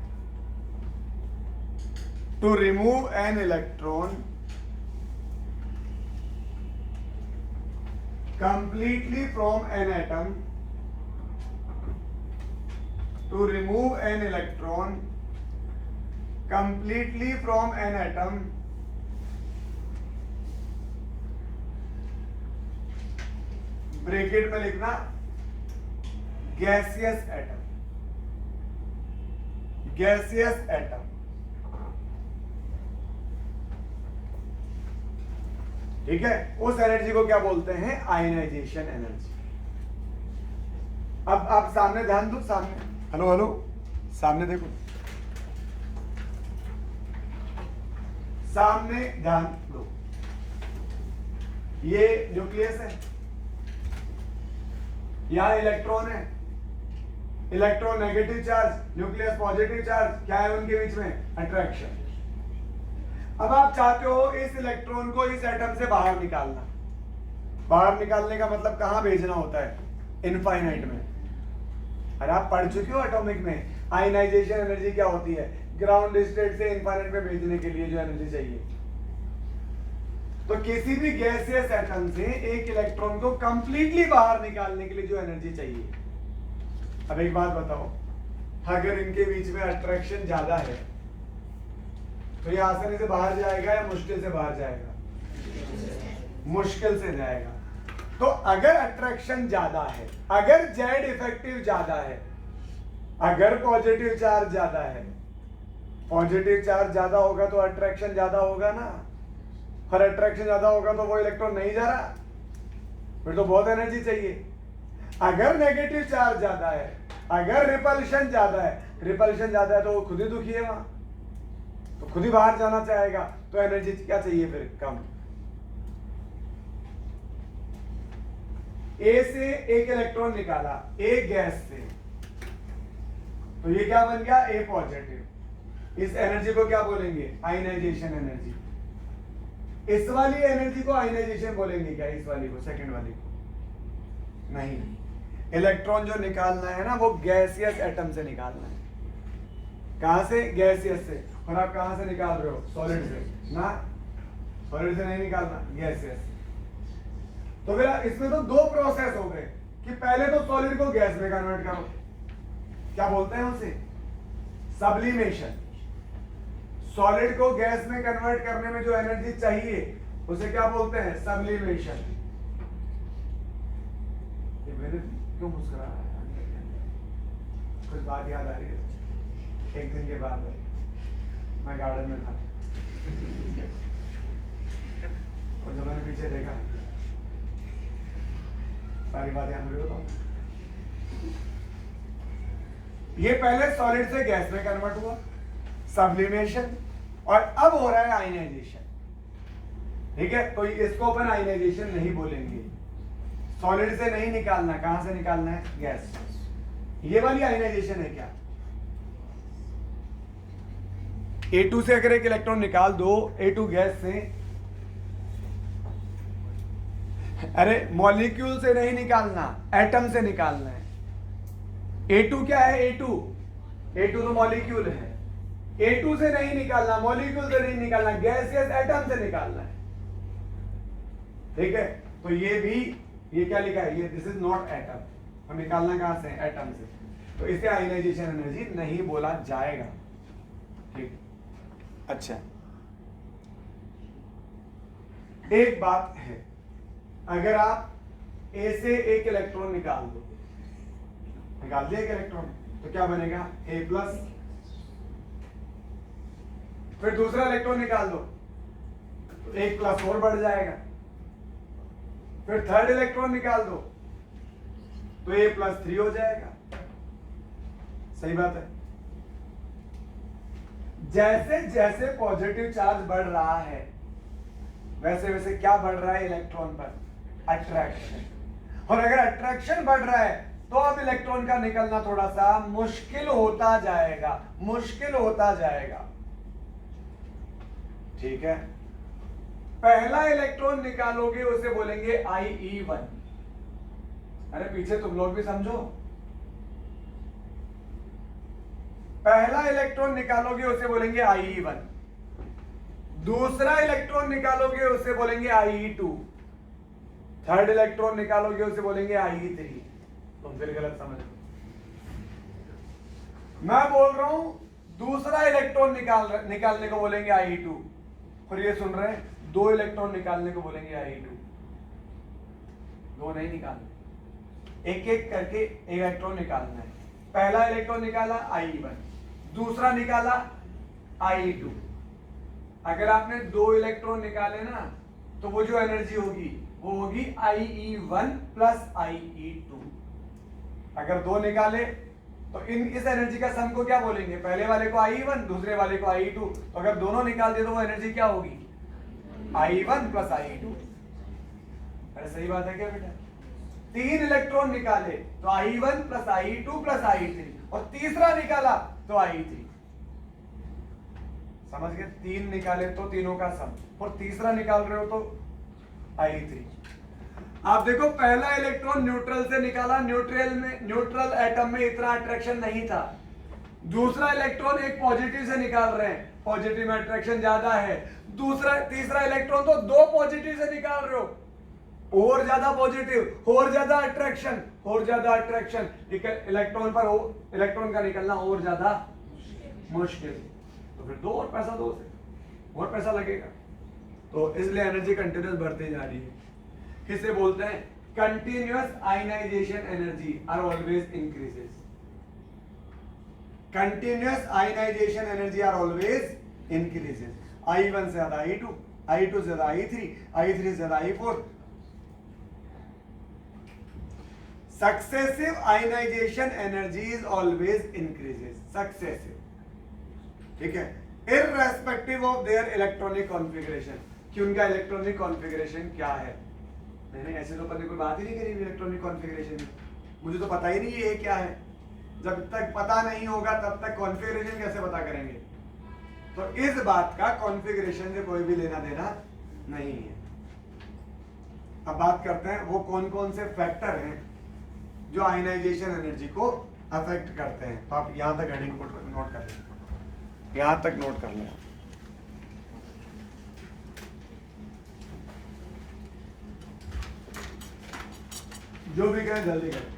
to remove an electron completely from an atom, to remove an electron completely from an atom bracket में लिखना गैसियस एटम। गैसियस एटम, ठीक है, उस एनर्जी को क्या बोलते हैं? Ionisation energy. अब आप सामने ध्यान दो, सामने, हेलो हेलो, सामने देखो, सामने ध्यान दो, ये न्यूक्लियस है, यहां इलेक्ट्रॉन है, electron negative charge, nucleus positive charge, क्या है उनके बीच में? अट्रैक्शन। अब आप चाहते हो इस इलेक्ट्रॉन को इस एटम से बाहर निकालना। बाहर निकालने का मतलब कहां भेजना होता है? इनफाइनाइट में। अरे आप पढ़ चुके हो एटॉमिक में, आयनाइजेशन एनर्जी क्या होती है? ग्राउंड स्टेट से इनफाइनाइट में भेजने के लिए जो एनर्जी चाहिए। तो किसी भी गैसियस एटम से एक इलेक्ट्रॉन को कंप्लीटली बाहर निकालने के लिए जो एनर्जी चाहिए। अब एक बात बताओ, अगर इनके बीच में अट्रैक्शन ज्यादा है तो ये आसानी से बाहर जाएगा या मुश्किल से बाहर जाएगा? मुश्किल से जाएगा। तो अगर अट्रैक्शन ज्यादा है, अगर जेड इफेक्टिव ज्यादा है, अगर पॉजिटिव चार्ज ज्यादा है, पॉजिटिव चार्ज ज्यादा होगा तो अट्रैक्शन ज्यादा होगा ना, और अट्रैक्शन ज्यादा होगा तो वो इलेक्ट्रॉन नहीं जा रहा, फिर तो बहुत एनर्जी चाहिए। अगर नेगेटिव चार्ज ज्यादा है, अगर रिपल्शन ज्यादा है, रिपल्शन ज्यादा है तो वो खुद ही दुखी है वहां, तो खुद ही बाहर जाना चाहेगा, तो एनर्जी क्या चाहिए फिर? कम। ए से एक इलेक्ट्रॉन निकाला, ए गैस से, तो ये क्या बन गया? ए पॉजिटिव। इस एनर्जी को क्या बोलेंगे? Ionisation energy. इस वाली एनर्जी को आयनाइजेशन बोलेंगे क्या? इस वाली को, सेकंड वाली को? नहीं, इलेक्ट्रॉन जो निकालना है ना वो गैसियस एटम से निकालना है। कहां से? गैसियस से। और आप कहां से निकाल रहे हो? सॉलिड से ना, सॉलिड से नहीं निकालना, गैसियस। तो फिर इसमें तो दो प्रोसेस हो गए कि पहले तो सॉलिड को गैस में कन्वर्ट करो, क्या बोलते हैं उसे? सब्लिमेशन। सॉलिड को गैस में कन्वर्ट करने में जो एनर्जी चाहिए उसे क्या बोलते हैं? सब्लिमेशन। ये मेरे क्यों मुस्कुरा रहा है? कुछ बात याद आ रही है? एक दिन के बाद मैं गार्डन में था और जब मैंने पीछे देखा, सारी बात याद मुझे बताओ। ये पहले सॉलिड से गैस में कन्वर्ट हुआ, सब्लिमेशन, और अब हो रहा है आयनाइजेशन। ठीक है, तो इसको अपन आयनाइजेशन नहीं बोलेंगे। सॉलिड से नहीं निकालना, कहां से निकालना है? गैस। ये वाली आयनाइजेशन है क्या? A2 से अगर एक इलेक्ट्रॉन निकाल दो, A2 गैस से, अरे मॉलिक्यूल से नहीं निकालना, एटम से निकालना है। A2 क्या है? A2 तो मॉलिक्यूल है। A2 से नहीं निकालना, मॉलिक्यूल से नहीं निकालना, गैसियस एटम से निकालना है। ठीक है, तो ये भी, ये क्या लिखा है? ये दिस इज नॉट एटम। और निकालना कहां से? एटम से। तो इसे आयनाइजेशन एनर्जी नहीं बोला जाएगा। ठीक, अच्छा, एक बात है, अगर आप ए से एक इलेक्ट्रॉन निकाल दो, निकाल दिया एक इलेक्ट्रॉन, तो क्या बनेगा? ए प्लस। फिर दूसरा इलेक्ट्रॉन निकाल दो तो एक प्लस और बढ़ जाएगा। फिर थर्ड इलेक्ट्रॉन निकाल दो तो ए प्लस 3 हो जाएगा। सही बात है। जैसे जैसे पॉजिटिव चार्ज बढ़ रहा है वैसे वैसे क्या बढ़ रहा है इलेक्ट्रॉन पर? अट्रैक्शन। और अगर अट्रैक्शन बढ़ रहा है तो अब इलेक्ट्रॉन का निकलना थोड़ा सा मुश्किल होता जाएगा, मुश्किल होता जाएगा। ठीक है, पहला इलेक्ट्रॉन निकालोगे उसे बोलेंगे IE1। अरे पीछे तुम लोग भी समझो, पहला इलेक्ट्रॉन निकालोगे उसे बोलेंगे IE1, दूसरा इलेक्ट्रॉन निकालोगे उसे बोलेंगे IE2, थर्ड इलेक्ट्रॉन निकालोगे उसे बोलेंगे IE3। तुम फिर गलत समझ रहे हो। मैं बोल रहा हूं दूसरा इलेक्ट्रॉन निकालने को बोलेंगे IE2, और ये सुन रहे हैं दो इलेक्ट्रॉन निकालने को बोलेंगे IE2। दो नहीं निकालने, एक एक करके इलेक्ट्रॉन निकालना है। पहला इलेक्ट्रॉन निकाला IE1, दूसरा निकाला I2। अगर आपने 2 इलेक्ट्रॉन निकाले ना तो वो जो एनर्जी होगी वो होगी IE1 प्लस IE2। अगर 2 निकाले तो इस एनर्जी का सम को क्या बोलेंगे, पहले वाले को IE1 दूसरे वाले को IE2। तो अगर दोनों निकाल दिए तो वो एनर्जी क्या होगी, IE1 प्लस IE2। अरे सही बात है क्या बेटा? 3 इलेक्ट्रॉन निकाले तो I1 plus IE2 plus I3, और तीसरा निकाला तो I3। समझ गए? 3 निकाले तो तीनों का सम, और तीसरा निकाल रहे हो तो I3। आप देखो पहला इलेक्ट्रॉन न्यूट्रल से निकाला, न्यूट्रल एटम में इतना अट्रैक्शन नहीं था। दूसरा इलेक्ट्रॉन एक पॉजिटिव से निकाल रहे हैं, पॉजिटिव में अट्रैक्शन ज्यादा है। तीसरा इलेक्ट्रॉन तो 2 पॉजिटिव से निकाल रहे हो, और ज्यादा पॉजिटिव, और ज्यादा अट्रैक्शन, और ज्यादा अट्रैक्शन। इलेक्ट्रॉन पर इलेक्ट्रॉन का निकलना और ज्यादा मुश्किल, तो फिर 2 और पैसा 2 से और पैसा लगेगा। तो इसलिए एनर्जी कंटिन्यूस बढ़ती जा रही है। किसे बोलते हैं? Continuous ionisation energy are always increases. Continuous ionisation energy are always increases. I1 से ज्यादा I2, I2 से ज्यादा I3, I3 से ज्यादा I4। Successive ionisation energy is always increases, successive, ठीक है, irrespective of their electronic configuration, कि उनका इलेक्ट्रॉनिक कॉन्फ़िगरेशन क्या है। मैंने ऐसे तो पहले कोई बात ही नहीं करी इलेक्ट्रॉनिक कॉन्फ़िगरेशन की, मुझे तो पता ही नहीं ये क्या है। जब तक पता नहीं होगा तब तक कॉन्फ़िगरेशन कैसे पता करेंगे? तो इस बात का कॉन्फ़िगरेशन से कोई भी लेना देना नहीं है। अब बात करते हैं वो कौन कौन से फैक्टर हैं जो आयनाइजेशन एनर्जी को अफेक्ट करते हैं। तो आप यहां तक हेडिंग को नोट कर लें, यहां तक नोट कर लें। जो भी करें जल्दी करें।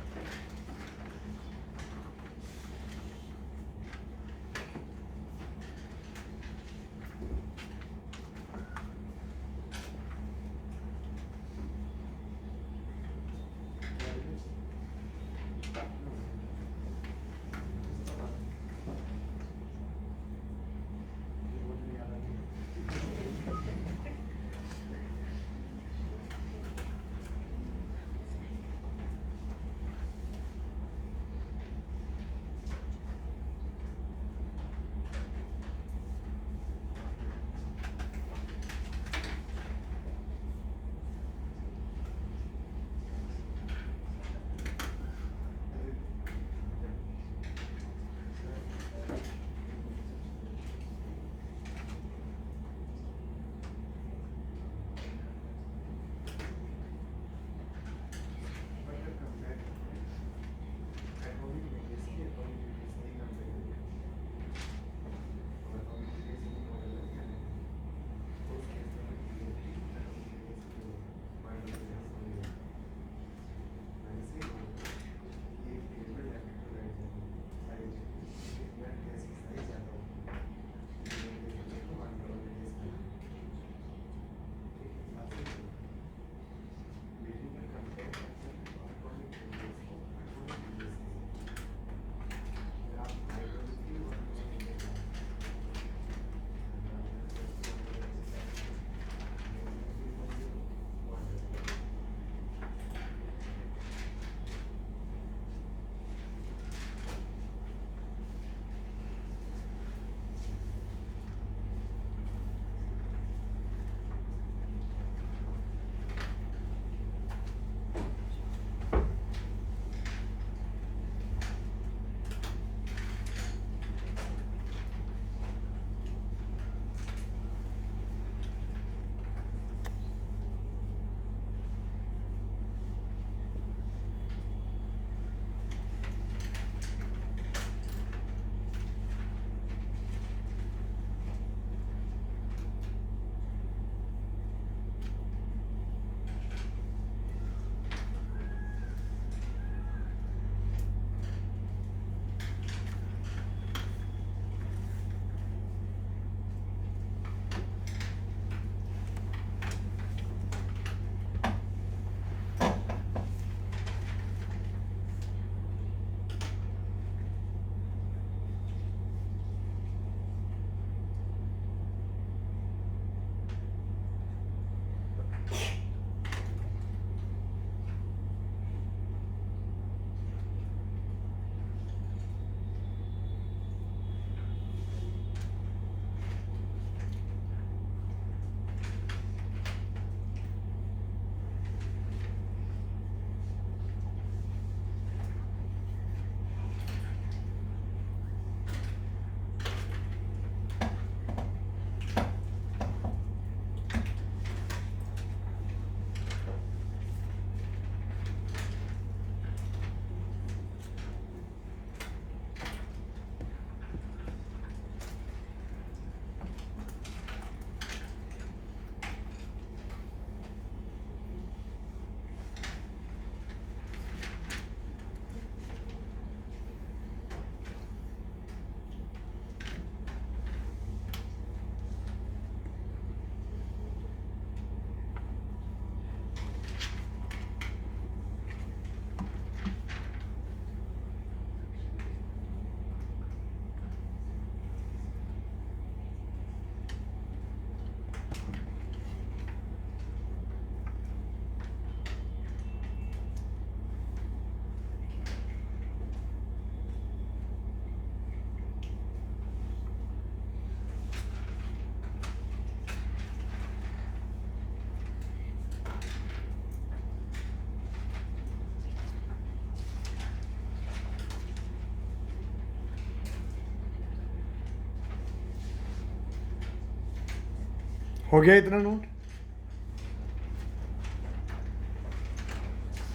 हो गया इतना नोट?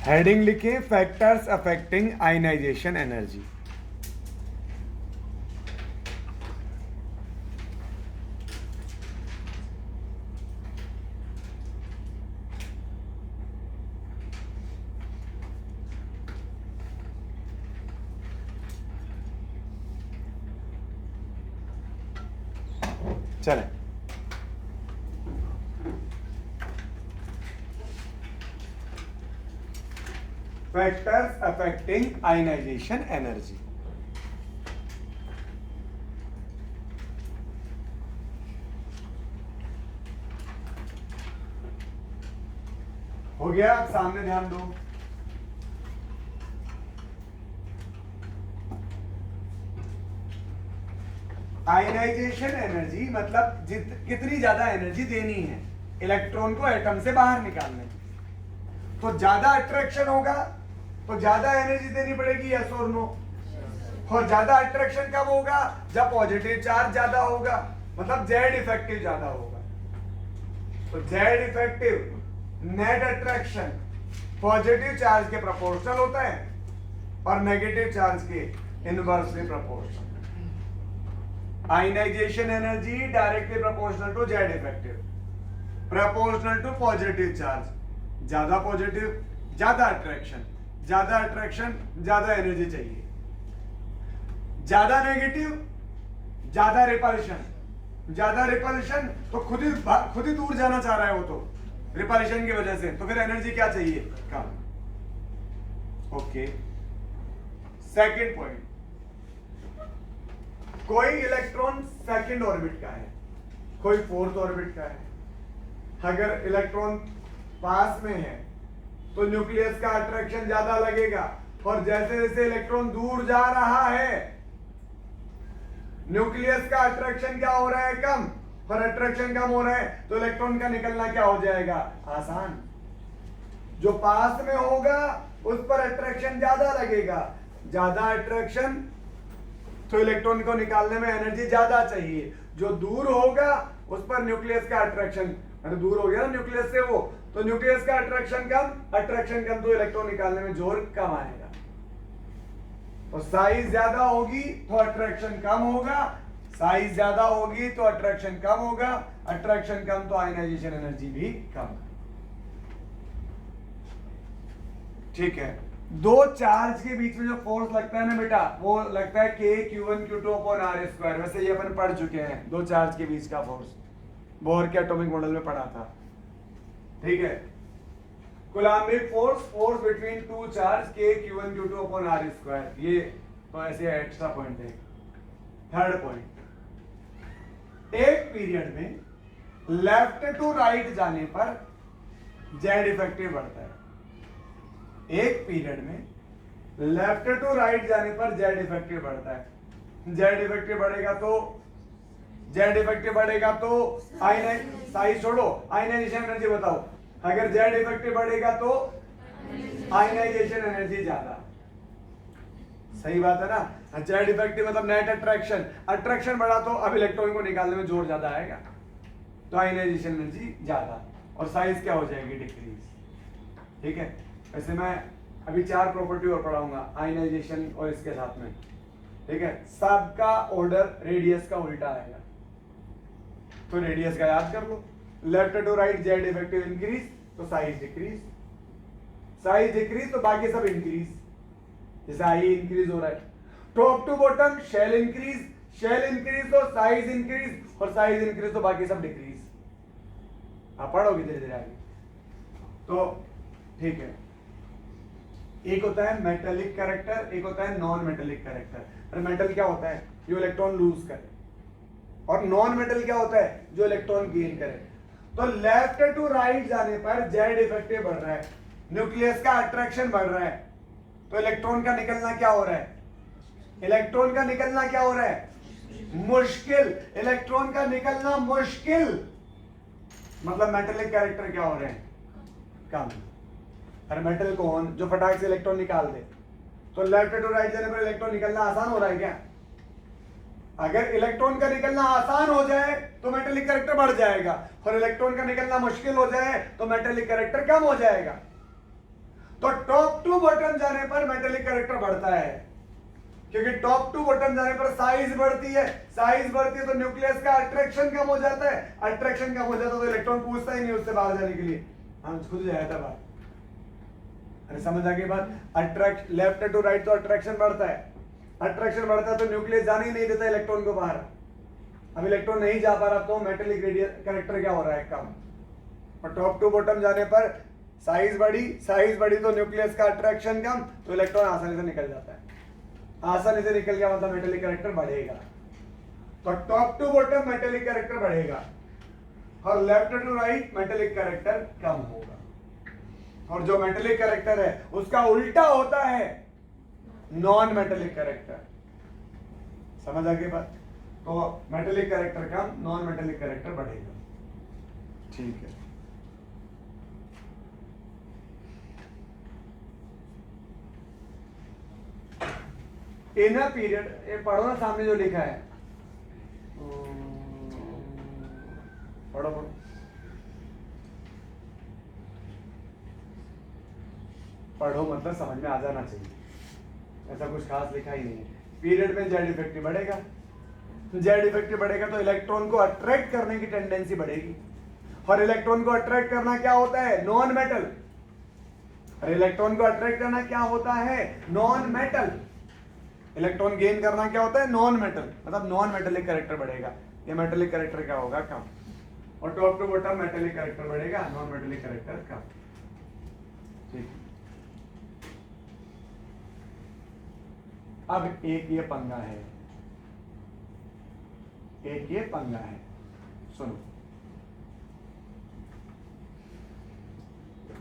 हेडिंग लिखे फैक्टर्स अफेक्टिंग आयनाइजेशन एनर्जी। चले, फैक्टर्स अफेक्टिंग आयनाइजेशन एनर्जी। हो गया? आप सामने ध्यान दो। आयनाइजेशन एनर्जी मतलब कितनी ज्यादा एनर्जी देनी है इलेक्ट्रॉन को एटम से बाहर निकालने। तो ज्यादा अट्रैक्शन होगा तो ज्यादा एनर्जी देनी पड़ेगी, यस और नो? और ज्यादा अट्रैक्शन कब होगा? जब पॉजिटिव चार्ज ज्यादा होगा, मतलब जेड इफेक्टिव ज्यादा होगा। तो Z effective net attraction positive charge के प्रोपोर्शनल होता है और नेगेटिव चार्ज के inversely proportional. Ionisation energy directly proportional to Z effective, proportional to positive charge. ज्यादा पॉजिटिव ज्यादा अट्रैक्शन, ज्यादा अट्रैक्शन ज्यादा एनर्जी चाहिए। ज्यादा नेगेटिव ज्यादा रिपल्शन, ज्यादा रिपल्शन तो खुद ही दूर जाना चाह रहा है वो, तो रिपल्शन की वजह से, तो फिर एनर्जी क्या चाहिए? कम। ओके, सेकंड पॉइंट, कोई इलेक्ट्रॉन सेकंड ऑर्बिट का है, कोई फोर्थ ऑर्बिट का है। अगर इलेक्ट्रॉन पास में है तो न्यूक्लियस का अट्रैक्शन ज्यादा लगेगा, और जैसे जैसे इलेक्ट्रॉन दूर जा रहा है न्यूक्लियस का अट्रैक्शन क्या हो रहा है? कम। और अट्रैक्शन कम हो रहा है तो इलेक्ट्रॉन का निकलना क्या हो जाएगा? आसान। जो पास में होगा उस पर अट्रैक्शन ज्यादा लगेगा, ज्यादा अट्रैक्शन तो इलेक्ट्रॉन को निकालने में एनर्जी ज्यादा चाहिए। जो दूर होगा उस पर न्यूक्लियस का अट्रैक्शन, अरे दूर हो गया ना न्यूक्लियस से वो, तो न्यूक्लियस का अट्रैक्शन कम तो इलेक्ट्रॉन निकालने में जोर कम आएगा। और साइज ज्यादा होगी तो अट्रैक्शन कम होगा, साइज ज्यादा होगी तो अट्रैक्शन कम होगा, अट्रैक्शन कम तो आयनाइजेशन एनर्जी भी कम। ठीक है, दो चार्ज के बीच में जो फोर्स लगता है ना बेटा, वो लगता है K Q1 Q2 upon R²। वैसे ये अपन पढ़ चुके हैं, दो चार्ज के बीच का फोर्स बोर के एटॉमिक मॉडल में पढ़ा था। ठीक है, Coulombic force, force between two charge K Q1 Q2 upon R²। ये तो ऐसे एक्स्ट्रा पॉइंट है। थर्ड पॉइंट, एक पीरियड में लेफ्ट टू राइट जाने पर जेड इफेक्टिव बढ़ता है। एक पीरियड में लेफ्ट टू राइट जाने पर जेड इफेक्टिव बढ़ता है। जेड इफेक्टिव बढ़ेगा तो साइज छोड़ो, आयनाइजेशन एनर्जी बताओ। अगर जेड इफेक्टिव बढ़ेगा तो आयनाइजेशन एनर्जी ज्यादा। सही बात है ना? जेड इफेक्टिव मतलब नेट अट्रैक्शन, अट्रैक्शन बढ़ा तो अब इलेक्ट्रॉन को निकालने में जोर ज्यादा आएगा, तो आयनाइजेशन एनर्जी ज्यादा, और साइज क्या हो जाएगी? डिक्रीज। ठीक है, वैसे मैं अभी 4 प्रॉपर्टी और पढ़ाऊंगा आयनाइजेशन और इसके साथ में। ठीक है, सबका ऑर्डर रेडियस का उल्टा आएगा, तो रेडियस का याद कर लो। Left to right Z effective increase तो साइज डिक्रीज, साइज डिक्रीज तो बाकी सब इंक्रीज, जैसे आई इंक्रीज हो रहा है। Top to bottom shell increase, shell increase तो साइज इंक्रीज, और साइज इंक्रीज तो बाकी सब डिक्रीज। आप पढ़ोगे धीरे धीरे आगे। तो ठीक है, एक होता है मेटेलिक कैरेक्टर, एक होता है नॉन मेटेलिक कैरेक्टर। और मेटल क्या होता है? जो इलेक्ट्रॉन लूज करे, और नॉन मेटल क्या होता है? जो इलेक्ट्रॉन गेन करे। तो लेफ्ट टू राइट जाने पर जेड इफेक्टिव बढ़ रहा है, न्यूक्लियस का अट्रैक्शन बढ़ रहा है, तो इलेक्ट्रॉन का निकलना क्या हो रहा है? इलेक्ट्रॉन का निकलना क्या हो रहा है? मुश्किल। इलेक्ट्रॉन का निकलना मुश्किल, मतलब मेटेलिक कैरेक्टर क्या हो रहे हैं? कम। और मेटल कौन? जो फटाक से इलेक्ट्रॉन निकाल दे। तो लेफ्ट टू राइट जाने पर इलेक्ट्रॉन निकलना आसान हो रहा है क्या? अगर इलेक्ट्रॉन का निकलना आसान हो जाए तो मेटेलिक कैरेक्टर बढ़ जाएगा, और इलेक्ट्रॉन का निकलना मुश्किल हो जाए तो मेटेलिक कैरेक्टर कम हो जाएगा। तो टॉप टू बॉटम जाने पर मेटेलिक कैरेक्टर बढ़ता है, क्योंकि टॉप टू बॉटम जाने पर साइज बढ़ती है, साइज बढ़ती है तो न्यूक्लियस का अट्रैक्शन कम हो जाता है, अट्रैक्शन कम हो जाता है तो इलेक्ट्रॉन पूछता ही नहीं उससे बाहर जाने के लिए, हम खुद जाता बाहर। अरे समझ आ गई बात? अट्रैक्ट लेफ्ट टू राइट तो अट्रैक्शन बढ़ता है, अट्रैक्शन बढ़ता है तो न्यूक्लियस जाने ही नहीं देता इलेक्ट्रॉन को बाहर। अब इलेक्ट्रॉन नहीं जा पा रहा तो मेटेलिक कैरेक्टर क्या हो रहा है? कम। और टॉप टू बॉटम जाने पर साइज बढ़ी तो न्यूक्लियस का अट्रैक्शन कम, तो इलेक्ट्रॉन आसानी से निकल जाता है। आसानी से निकल गया मतलब मेटेलिक कैरेक्टर बढ़ेगा। तो top to bottom metallic character बढ़ेगा और left to right metallic character कम होगा। और जो मेटेलिक कैरेक्टर है उसका उल्टा होता है नॉन मेटेलिक कैरेक्टर। समझ आ गई बात? तो मेटेलिक कैरेक्टर कम, नॉन मेटेलिक कैरेक्टर बढ़ेगा। ठीक है। इन अ पीरियड, ये पढ़ो ना सामने जो लिखा है, पढ़ो पढ़ो। पढ़ो मतलब समझ में आ जाना चाहिए, ऐसा कुछ खास लिखा ही नहीं है। पीरियड में जेड इफेक्टिव बढ़ेगा, तो जेड इफेक्टिव बढ़ेगा तो इलेक्ट्रॉन को अट्रैक्ट करने की टेंडेंसी बढ़ेगी, और इलेक्ट्रॉन को अट्रैक्ट करना क्या होता है? Non metal. और इलेक्ट्रॉन को अट्रैक्ट करना क्या होता है? Non metal. इलेक्ट्रॉन गेन करना क्या होता है? नॉन मेटल, मतलब नॉन मेटेलिक कैरेक्टर बढ़ेगा। ये मेटेलिक कैरेक्टर क्या होगा? कम। और top to bottom metallic character बढ़ेगा, नॉन मेटेलिक कैरेक्टर कम। ठीक। अब एक ये पंगा है, एक ये पंगा है, सुनो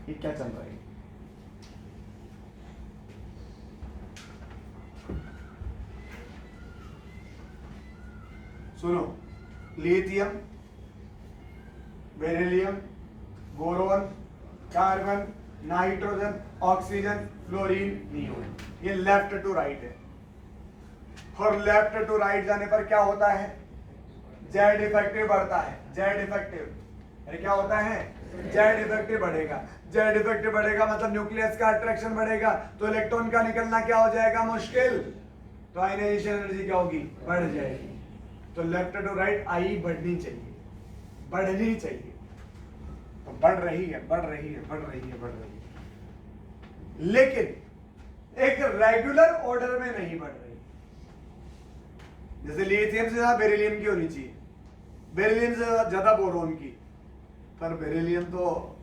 ये क्या चल रहा है। सुनो, lithium, beryllium, boron, carbon, nitrogen, oxygen, fluorine, neon, ये लेफ्ट टू राइट है। और लेफ्ट टू राइट जाने पर क्या होता है? जेड इफेक्टिव बढ़ता है। जेड इफेक्टिव अरे क्या होता है? जेड इफेक्टिव बढ़ेगा। जेड इफेक्टिव बढ़ेगा मतलब न्यूक्लियस का अट्रैक्शन बढ़ेगा, तो इलेक्ट्रॉन का निकलना क्या हो जाएगा? मुश्किल। तो आयनाइजेशन एनर्जी क्या होगी? बढ़ जाएगी। तो लेफ्ट टू राइट आई बढ़नी चाहिए, बढ़नी चाहिए। तो बढ़ रही है, बढ़ रही है, बढ़ रही है, बढ़ रही है, लेकिन एक रेगुलर ऑर्डर में नहीं बढ़ रही। जैसे लिथियम से ज्यादा बेरिलियम की होनी चाहिए, बेरिलियम से ज्यादा बोरोन की, पर बेरिलियम तो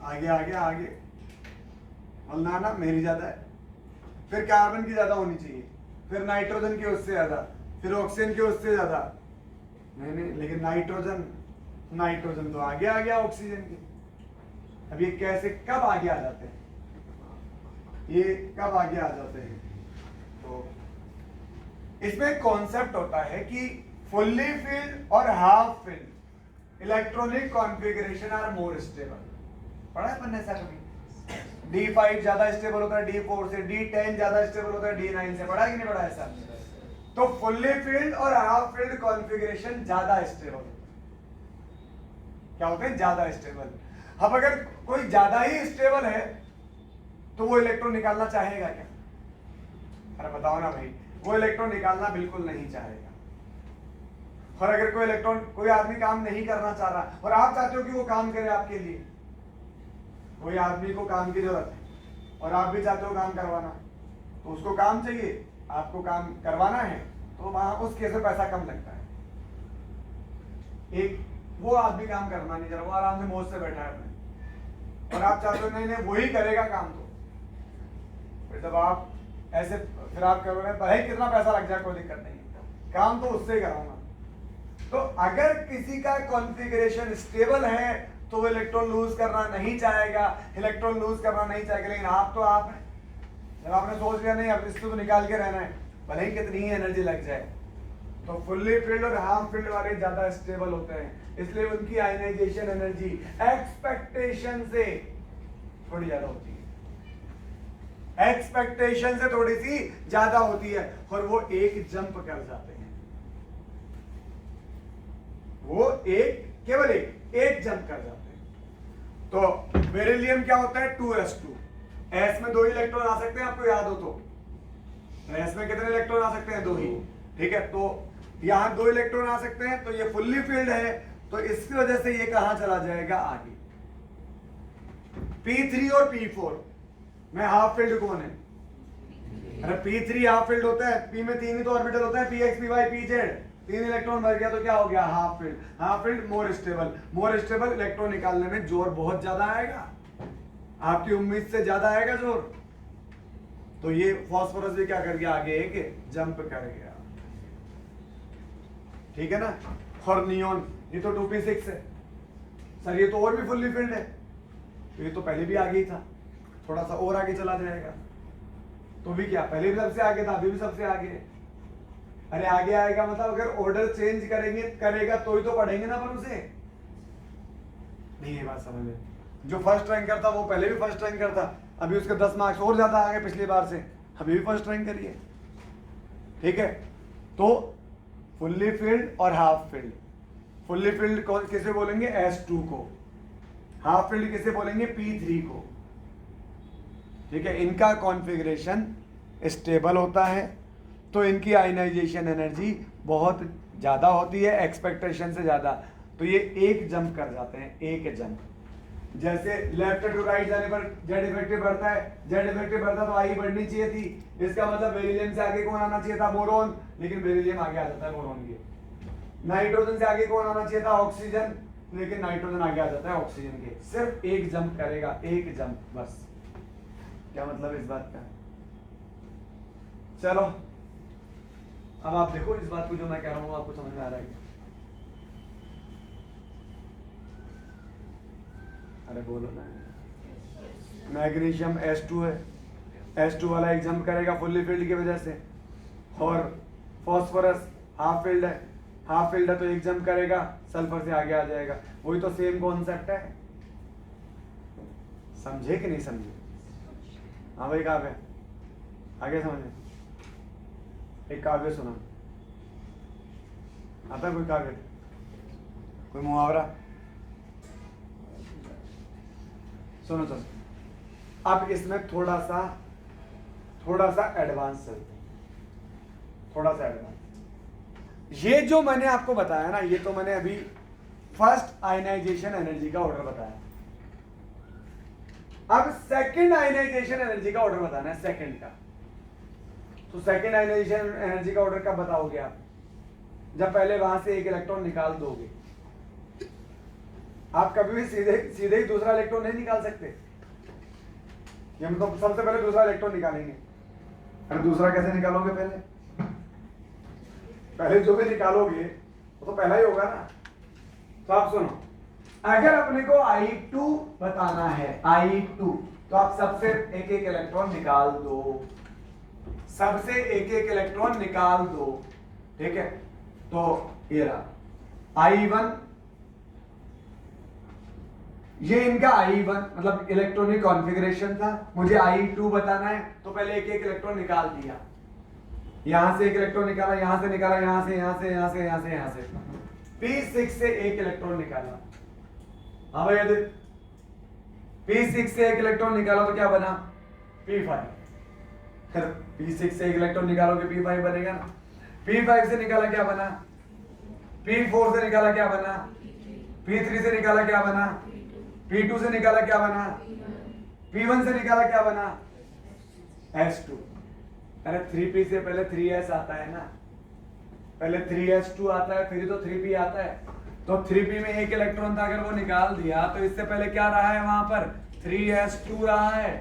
आगे आगे आगे मौलाना मेरी ज्यादा है। फिर कार्बन की ज्यादा होनी चाहिए, फिर नाइट्रोजन की उससे ज्यादा, फिर ऑक्सीजन की उससे ज्यादा। नहीं, लेकिन नाइट्रोजन तो आगे आ गया ऑक्सीजन के। अब ये कैसे, कब आगे आ जाते हैं? ये कब आगे आ जाते हैं? तो इसमें कॉन्सेप्ट होता है कि फुल्ली फिल्ड और half filled electronic configuration are more stable. पढ़ा है पन्ने से कभी? D5 ज्यादा स्टेबल होता है D4 से, D10 ज्यादा स्टेबल होता है D9 से। पढ़ा है कि नहीं पढ़ा है सर? तो फुल्ली फिल्ड और हाफ फिल्ड कॉन्फ़िगरेशन ज्यादा स्टेबल, क्या होते हैं? ज्यादा स्टेबल। अब अगर कोई ज्यादा ही स्टेबल है तो वो इलेक्ट्रॉन निकालना चाहेगा क्या? अरे बताओ ना भाई, वो इलेक्ट्रॉन निकालना बिल्कुल नहीं चाहेगा। और अगर कोई इलेक्ट्रॉन, कोई आदमी काम नहीं करना चाह रहा और आप चाहते हो कि वो काम करे आपके लिए, कोई आदमी को काम की जरूरत है और आप भी चाहते हो काम करवाना, तो उसको काम चाहिए, आपको काम करवाना है, तो वहां उस केस में पैसा कम लगता है। एक वो आदमी काम करना नहीं चाह रहा, वो आराम से मौज से बैठा है अपने, और आप चाहते हो नहीं नहीं वही करेगा काम। तो फिर जब आप ऐसे, फिर आप कहोगे भाई कितना पैसा लग जाए कोई दिक्कत नहीं, काम तो उससे कराऊंगा। तो अगर किसी का कॉन्फ़िगरेशन स्टेबल है तो वो इलेक्ट्रॉन लूज करना नहीं चाहेगा, इलेक्ट्रॉन लूज करना नहीं चाहेगा। लेकिन आप हैं, जब आपने सोच लिया नहीं अब इसको तो निकाल के रहना है, भले ही कितनी ही एनर्जी लग जाए, तो फुल्ली फिल्ड और हाफ फिल्ड वाले ज्यादा स्टेबल होते हैं, इसलिए उनकी आयनाइजेशन एनर्जी एक्सपेक्टेशन से थोड़ी ज्यादा होती है, एक्सपेक्टेशन से थोड़ी सी ज्यादा होती है, और वो एक जंप कर जाते हैं। वो केवल एक जंप कर जाते हैं। तो बेरिलियम क्या होता है 2s2, s में 2 इलेक्ट्रॉन आ सकते हैं, आपको याद हो तो s में कितने इलेक्ट्रॉन आ सकते हैं 2 ही, ठीक है। तो यहां 2 इलेक्ट्रॉन आ सकते हैं, तो ये फुल्ली फिल्ड है, तो इसकी वजह से ये कहां चला जाएगा आगे, P3 और P4 में हाफ फिल्ड कौन है, अरे P3 हाफ फिल्ड होता है, P में 3 ही तो ऑर्बिटल होता है, Px Py Pz, 3 इलेक्ट्रॉन भर गया तो क्या हो गया half filled. Half filled more stable electron निकालने में जोर बहुत ज्यादा आएगा, आपकी उम्मीद से ज्यादा आएगा जोर। तो ये फास्फोरस भी क्या कर गया आगे एक जंप कर गया, ठीक है ना। और नियोन ये तो 2p6 है सर, ये तो और भी फुल्ली फिल्ड है, तो ये तो पहले भी आगे ही था, थोड़ा सा और आगे चला जाएगा, तो भी क्या पहले भी सबसे आगे था, अभी भी सबसे आगे है। अरे आगे आएगा मतलब अगर ऑर्डर चेंज करेगा तो ही तो पढ़ेंगे ना अपन उसे, नहीं ये बात समझ में। जो फर्स्ट रैंकर था वो पहले भी फर्स्ट रैंकर था, अभी उसके 10 मार्क्स और ज्यादा आ गए पिछली बार से, अभी भी फर्स्ट रैंक करिए, ठीक है। तो फुल्ली फील्ड और हाफ फील्ड, फुल्ली फील्ड किसे बोलेंगे S2 को, हाफ फील्ड किसे बोलेंगे P3 को, ठीक है। इनका कॉन्फ़िगरेशन स्टेबल होता है, तो इनकी आयनाइजेशन एनर्जी बहुत ज़्यादा होती है एक्सपेक्टेशन से ज़्यादा, तो ये एक जंप कर जाते हैं, एक जंप। जैसे लेफ्ट टू राइट जाने पर जेड इफेक्टिव बढ़ता है, जेड इफेक्टिव बढ़ता तो आई बढ़नी चाहिए थी, इसका मतलब बेरिलियम से आगे कौन आना चाहिए था बोरोन, लेकिन बेरिलियम आगे आ जाता है बोरोन के। नाइट्रोजन से आगे कौन आना चाहिए था ऑक्सीजन, लेकिन नाइट्रोजन आगे आ जाता है ऑक्सीजन के। सिर्फ एक जंप करेगा, एक जंप बस। क्या मतलब इस बात का, चलो अब आप देखो इस बात को जो मैं कह रहा हूं आपको समझ में आ रहा है। अरे बोलो ना, मैग्नीशियम S2 है, S2 वाला एक जंप करेगा फुल्ली फील्ड की वजह से, और फॉस्फोरस हाफ फील्ड है, हाफ फील्ड है तो एक जंप करेगा, सल्फर से आगे आ जाएगा, वही तो सेम कॉन्सेप्ट है। समझे कि नहीं समझे? हाँ भाई काव्य आगे समझे, एक काव्य सुना, आता कोई काव्य, कोई मुहावरा सुनो चलो। अब इसमें थोड़ा सा एडवांस चलते हैं, थोड़ा सा एडवांस। ये जो मैंने आपको बताया ना, ये तो मैंने अभी फर्स्ट आयनाइजेशन एनर्जी का ऑर्डर बताया। अब सेकंड आयनाइजेशन एनर्जी का ऑर्डर बताना है, सेकंड का। तो सेकंड आयनाइजेशन एनर्जी का ऑर्डर कब बताओगे आप, जब पहले वहां से एक इलेक्ट्रॉन निकाल दोगे। आप कभी भी सीधे ही दूसरा इलेक्ट्रॉन नहीं निकाल सकते, ये हम तो सबसे पहले दूसरा इलेक्ट्रॉन निकालेंगे। अरे दूसरा कैसे निकालोगे, पहले जो भी निकालोगे वो तो पहला ही होगा ना। तो आप सुनो, अगर अपने को I2 बताना है, I2, तो आप सबसे एक एक इलेक्ट्रॉन निकाल दो, सबसे एक एक इलेक्ट्रॉन निकाल दो, ठीक है। तो ये रहा I1, ये इनका I1 मतलब इलेक्ट्रॉनिक कॉन्फ़िगरेशन था, मुझे I2 बताना है, तो पहले एक एक इलेक्ट्रॉन निकाल दिया, यहां से एक इलेक्ट्रॉन निकाला, यहां से निकाला, यहां से, यहां से, यहां से, यहां से, यहां से, P6 से एक इलेक्ट्रॉन निकाला। हाँ भाई आदित्य, P6 से एक इलेक्ट्रॉन निकाला तो क्या बना P5, फिर P6 से एक इलेक्ट्रॉन निकालोगे P5 बनेगा ना। P5 से निकाला क्या बना, P4 से निकाला क्या बना, P3 से निकाला क्या बना, P2 से निकाला क्या बना, P1 से निकाला क्या बना S2। अरे 3p से पहले 3s आता है ना, पहले 3s2 आता है, फिर तो 3p आता है। तो 3p में एक इलेक्ट्रॉन था, अगर वो निकाल दिया तो इससे पहले क्या रहा है वहां पर 3s2 रहा है,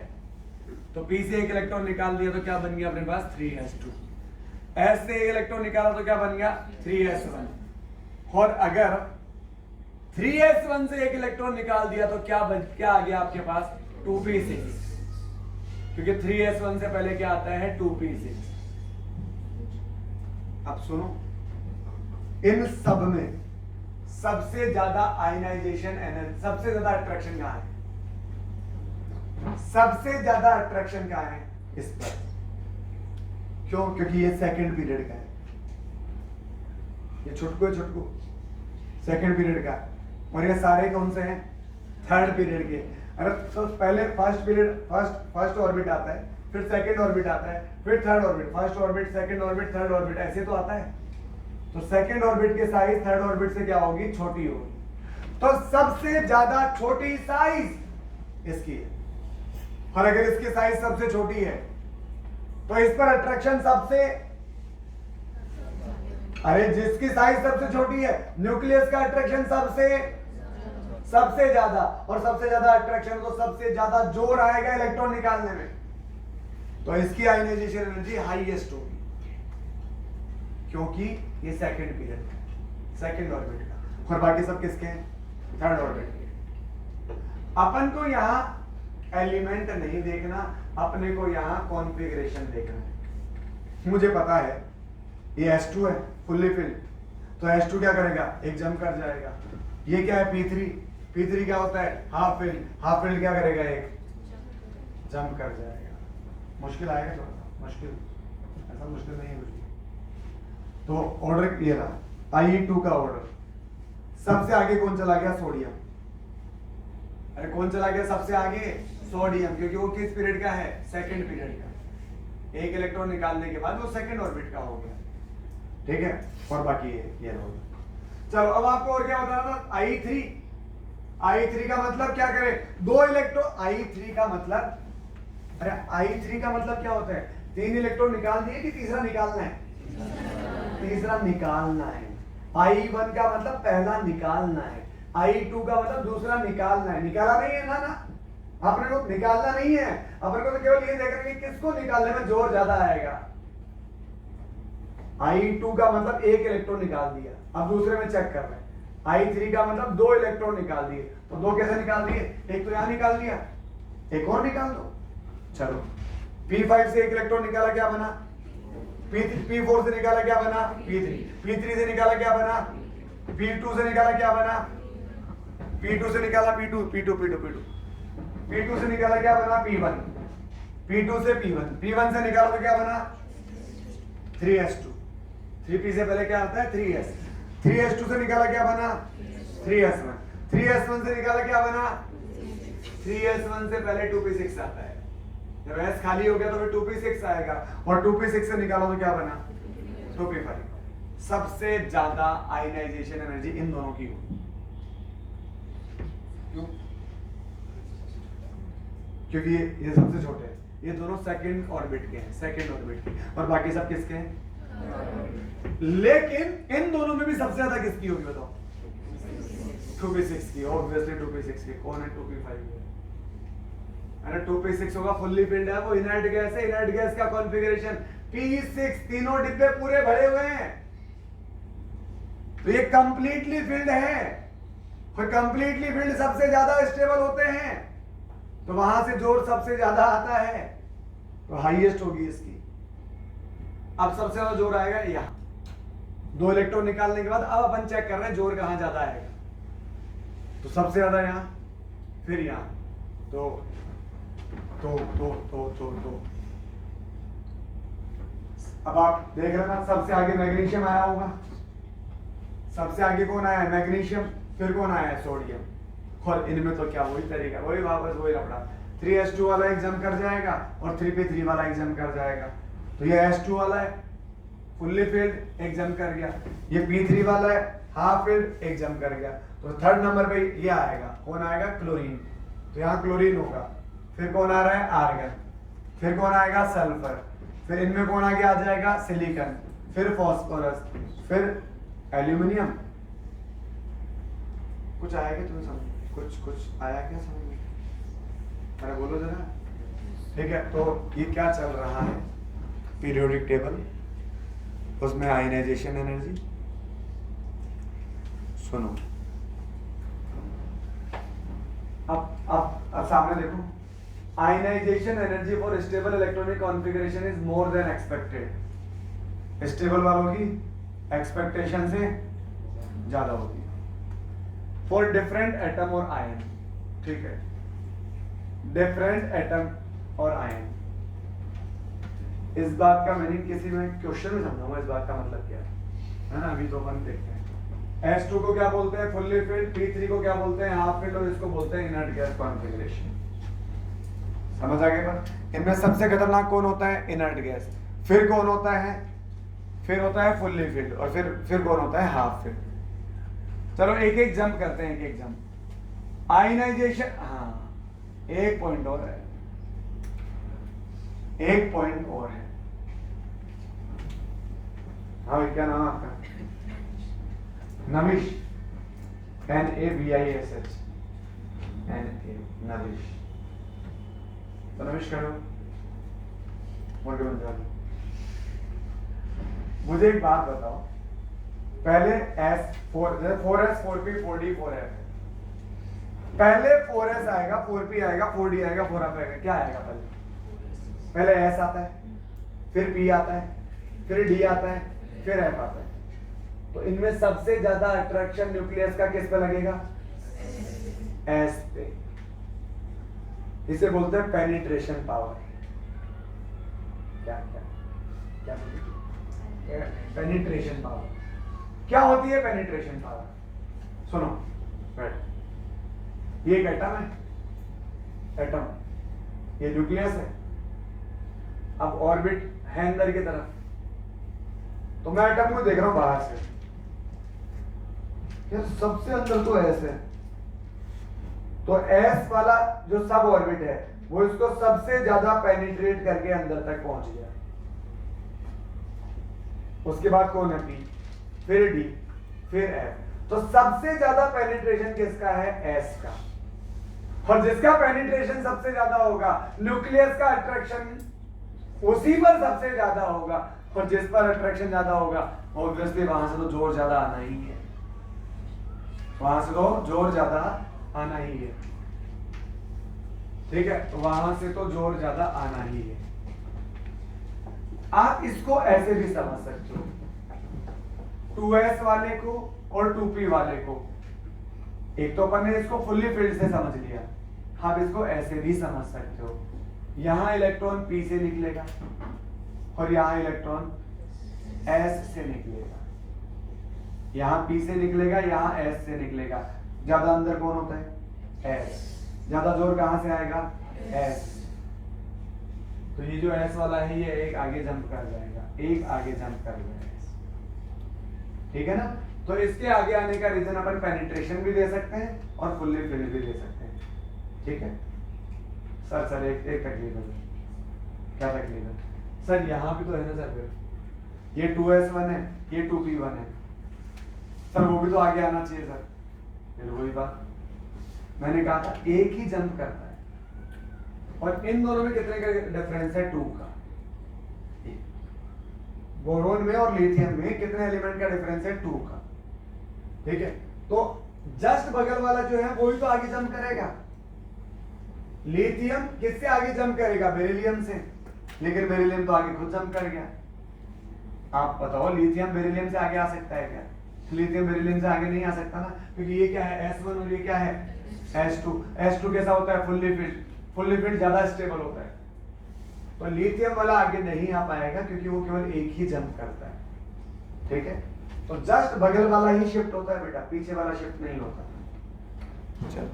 तो p से एक इलेक्ट्रॉन निकाल दिया तो क्या बन गया अपने पास 3s2। s से एक इलेक्ट्रॉन निकाला तो क्या बन गया 3s1। और अगर 3s1 से एक इलेक्ट्रॉन निकाल दिया तो क्या आ गया आपके पास 2p6, क्योंकि 3s1 से पहले क्या आता है 2p6। अब सुनो, इन सब में सबसे ज्यादा आयनाइजेशन एनर्जी, सबसे ज्यादा अट्रैक्शन कहां है, सबसे ज्यादा अट्रैक्शन कहां है इस पर, क्यों, क्योंकि ये सेकंड पीरियड का है, ये छुटको सेकंड पीरियड का, और ये सारे कौन से हैं? थर्ड पीरियड के। अरे तो पहले फर्स्ट पीरियड फर्स्ट ऑर्बिट आता है, फिर सेकंड ऑर्बिट आता है, फिर third orbit, first orbit, second orbit, third orbit, ऐसे तो आता है। तो सेकंड ऑर्बिट की साइज थर्ड ऑर्बिट से क्या होगी? छोटी होगी। तो सबसे ज्यादा छोटी साइज इसकी है, और अगर इसकी साइज सबसे छोटी है तो इस पर अट्रैक्शन सबसे, अरे जिसकी साइज सबसे छोटी है न्यूक्लियस का अट्रैक्शन सबसे ज्यादा, और सबसे ज्यादा अट्रैक्शन तो सबसे ज्यादा जोर आएगा इलेक्ट्रॉन निकालने में, तो इसकी आयनाइजेशन एनर्जी हाईएस्ट होगी, क्योंकि ये सेकंड पीरियड का, सेकंड ऑर्बिट का, और बाकी सब किसके हैं? थर्ड ऑर्बिट के। अपन को यहां एलिमेंट नहीं देखना, अपने को यहां कॉन्फ़िगरेशन देखना है। मुझे पता है ये S2 है फुल्ली फिल्ड, तो S2 क्या करेगा? एक जंप कर जाएगा। ये क्या है? P3 क्या होता है? हाफ फिल्ड क्या करेगा? एक जंप कर जाएगा। मुश्किल आएगा थोड़ा सा, मुश्किल, ऐसा मुश्किल नहीं है कुछ भी। तो ऑर्डर ये रहा IE2 का ऑर्डर। सबसे आगे कौन चला गया? सोडियम। अरे कौन चला गया सबसे आगे? सोडियम, क्योंकि वो किस पीरियड का है? सेकंड पीरियड का। एक इलेक्ट्रॉन निकालने के बाद वो सेकंड ऑर्बिट का हो गया, ठीक है। और बाकी ये होगा। चलो अब आपको और क्या बताना था? I3 का मतलब क्या करे? दो इलेक्ट्रॉन, I3 का मतलब, अरे I3 का मतलब क्या होता है? 3 इलेक्ट्रॉन निकाल दिए कि तीसरा निकालना है? तीसरा निकालना है। I1 का मतलब पहला निकालना है, I2 का मतलब दूसरा निकालना है। निकाला नहीं है ना, अपने को निकालना नहीं है, अपने को तो केवल ये देखना है कि किसको निकालने में जोर ज्यादा आएगा। I2 का मतलब एक इलेक्ट्रॉन निकाल दिया, अब दूसरे में चेक कर रहे हैं। I3 का मतलब 2 इलेक्ट्रॉन निकाल दिए, तो 2 कैसे निकाल दिए? एक तो यहां निकाल दिया, एक और निकाल दो। चलो P5 से एक इलेक्ट्रॉन निकाला, क्या बना? P4 से निकाला, क्या बना? P3 से निकाला, क्या बना? P2 से निकाला, क्या बना? P2 से निकाला P2 से निकाला, क्या बना? P1, P2 से P1 से निकाला तो क्या बना? 3s2। 3p से पहले क्या आता है? 3s। 3s2 से निकाला, क्या बना? 3s1। 3s1 से निकाला, क्या बना? 3s1 से पहले 2p6 आता है। जब s खाली हो गया तो फिर 2p6 आएगा, और 2p6 से निकाला तो क्या बना? 2p5। सबसे ज्यादा आयनाइजेशन एनर्जी इन दोनों की होगी। क्यों? क्योंकि ये सबसे छोटे हैं, ये दोनों सेकंड ऑर्बिट के हैं, सेकंड ऑर्बिट के, और बाकी सब किसके हैं? लेकिन इन दोनों में भी सबसे ज्यादा किसकी होगी बताओ? 2p6 की, ऑब्वियसली 2p6 की। कौन है 2p5? अरे 2p6 होगा, फुल्ली फिल्ड है, वो इनर्ट गैस है। इनर्ट गैस का कॉन्फ़िगरेशन p6, तीनों डिब्बे पूरे भरे हुए हैं, तो ये कंप्लीटली फिल्ड है। और कंप्लीटली फिल्ड सबसे ज्यादा स्टेबल होते हैं, तो वहां से जोर सबसे ज्यादा आता है, तो हाईएस्ट होगी इसकी। अब सबसे ज्यादा जोर आएगा यहाँ, 2 इलेक्ट्रॉन निकालने के बाद। अब अपन चेक कर रहे हैं जोर कहां ज्यादा आएगा, तो सबसे ज्यादा यहाँ, फिर यहाँ, तो अब आप देख रहे ना, सबसे आगे मैग्नीशियम आया होगा। सबसे आगे कौन आया है? मैग्नीशियम। फिर कौन आया है? सोडियम। और इनमें तो क्या वही तरीका, वही वापस वही लफड़ा। 3s2 वाला एक जंप कर जाएगा, और 3p3 वाला एक जंप कर जाएगा। तो ये S2 वाला है फुल्ली फिल्ड, एक जंप कर गया। ये P3 वाला है हाफ फिल्ड, एक जंप कर गया। तो थर्ड नंबर पे ये आएगा, कौन आएगा? क्लोरीन। तो यहाँ क्लोरीन होगा। फिर कौन आ रहा है? आर्गन। फिर कौन आएगा? सल्फर। फिर इनमें कौन आगे आ जाएगा? सिलिकॉन। फिर फॉस्फोरस, फिर एल्यूमिनियम। कुछ आया क्या तुम्हें समझ? कुछ आया क्या समझ में? अरे बोलो जरा। ठीक है, तो ये क्या चल रहा है? पीरियोडिक टेबल, उसमें आयनाइजेशन एनर्जी। सुनो, अब सामने देखो। Ionisation energy for stable electronic configuration is more than expected. Stable वालों की एक्सपेक्टेशन से ज्यादा होती है फॉर डिफरेंट एटम और आयन। ठीक है, डिफरेंट एटम और आयन। इस बात का मीनिंग किसी में क्वेश्चन में समझाऊंगा, इस बात का मतलब क्या है ना। अभी तो अपन देखते हैं। S2 को क्या बोलते हैं? Fully filled. P3 को क्या बोलते हैं? Half filled. और इसको बोलते हैं इनर्ट गैस कॉन्फिगरेशन। समझ आ गया बात? इनमें सबसे खतरनाक कौन होता है? Inert gas. फिर कौन होता है? फिर होता है फुल्ली फिल्ड। और फिर कौन होता है? Half filled. चलो एक एक जंप करते हैं, एक एक जंप। आयनाइजेशन, हाँ एक पॉइंट और है, एक पॉइंट और है। हाँ भाई क्या नाम है आपका? नविश। NAVISH। नविश। तो नविश करो, मोटे बन जाओ। मुझे एक बात बताओ, पहले S4S 4P 4D 4F। पहले 4S आएगा, 4P आएगा, 4D आएगा, 4F आएगा। क्या आएगा पहले? पहले S आता है, फिर P आता है, फिर D आता है, फिर F आता है। तो इनमें सबसे ज्यादा अट्रैक्शन न्यूक्लियस का किस पे लगेगा? S पे। इसे बोलते हैं पेनिट्रेशन पावर। क्या क्या क्या बोलते हैं? Penetration power. क्या होती है पेनिट्रेशन पावर? सुनो, बैठ। ये एक एटम है, एटम, ये न्यूक्लियस है। अब ऑर्बिट है अंदर की तरफ, तो मैं एटम को देख रहा हूं बाहर से, यार सबसे अंदर तो एस है, तो एस वाला जो सब ऑर्बिट है वो इसको सबसे ज्यादा पेनिट्रेट करके अंदर तक पहुंच गया। उसके बाद कौन है? पी, फिर डी, फिर एफ। तो सबसे ज्यादा पेनिट्रेशन किसका है? एस का। और जिसका पेनिट्रेशन सबसे ज्यादा होगा, न्यूक्लियस का अट्रैक्शन उसी पर सबसे ज्यादा होगा। और जिस पर अट्रैक्शन ज्यादा होगा, ऑब्वियसली वहां से तो जोर ज्यादा आना ही है, वहां से तो जोर ज्यादा आना ही है। ठीक है, तो वहां से तो जोर ज्यादा आना ही है। आप इसको ऐसे भी समझ सकते हो, 2S वाले को और 2P वाले को। एक तो अपन ने इसको फुल्ली फील्ड से समझ लिया, आप इसको ऐसे भी समझ सकते हो। यहां इलेक्ट्रॉन P से निकलेगा और यहां इलेक्ट्रॉन S से निकलेगा। यहां P से निकलेगा, यहां S से निकलेगा। ज्यादा अंदर कौन होता है? S। ज्यादा जोर कहां से आएगा? S। तो ये जो S वाला है ये एक आगे जंप कर जाएगा, एक आगे जंप कर जाएगा। ठीक है ना? तो इसके आगे आने का रीजन अपन पेनिट्रेशन भी दे सकते हैं और फुल्ली फिल्ड भी दे सकते हैं। ठीक है सर एक तकलीफ है। क्या तकलीफ है सर? यहाँ भी तो है ना सर, फिर ये 2S1 है, ये 2P1 है सर, वो भी तो आगे आना चाहिए सर। फिर वही बात मैंने कहा था, एक ही जंप करता है। और इन दोनों में कितने का डिफरेंस है? 2 का। बोरोन में और लिथियम में कितने एलिमेंट का डिफरेंस है? 2 का। ठीक है, तो जस्ट बगल वाला जो है वही तो आगे जंप करेगा। लिथियम किससे आगे जंप करेगा? बेरिलियम से। लेकिन बेरिलियम तो आगे खुद जंप कर गया। आप बताओ, लिथियम बेरिलियम से आगे आ सकता है क्या? लिथियम बेरिलियम से आगे नहीं आ सकता ना, क्योंकि ये क्या है? S1 और ये क्या है? S2। S2 कैसा होता है? Fully filled. फुल्ली फिल्ड ज्यादा स्टेबल होता है, तो लिथियम वाला आगे नहीं आ पाएगा क्योंकि वो केवल एक ही जंप करता है। ठीक है, तो जस्ट बगल वाला ही शिफ्ट होता है बेटा, पीछे वाला शिफ्ट नहीं होता। चलो,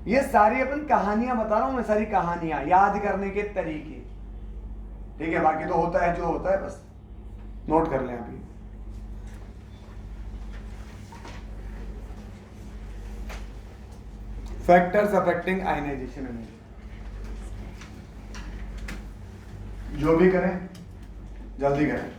ये सारी अपन कहानियां बता रहा हूं मैं, सारी कहानियां याद करने के तरीके। ठीक है, बाकी तो होता है जो होता है, बस नोट कर लें अभी। Factors affecting ionisation energy. जो भी करें जल्दी करें।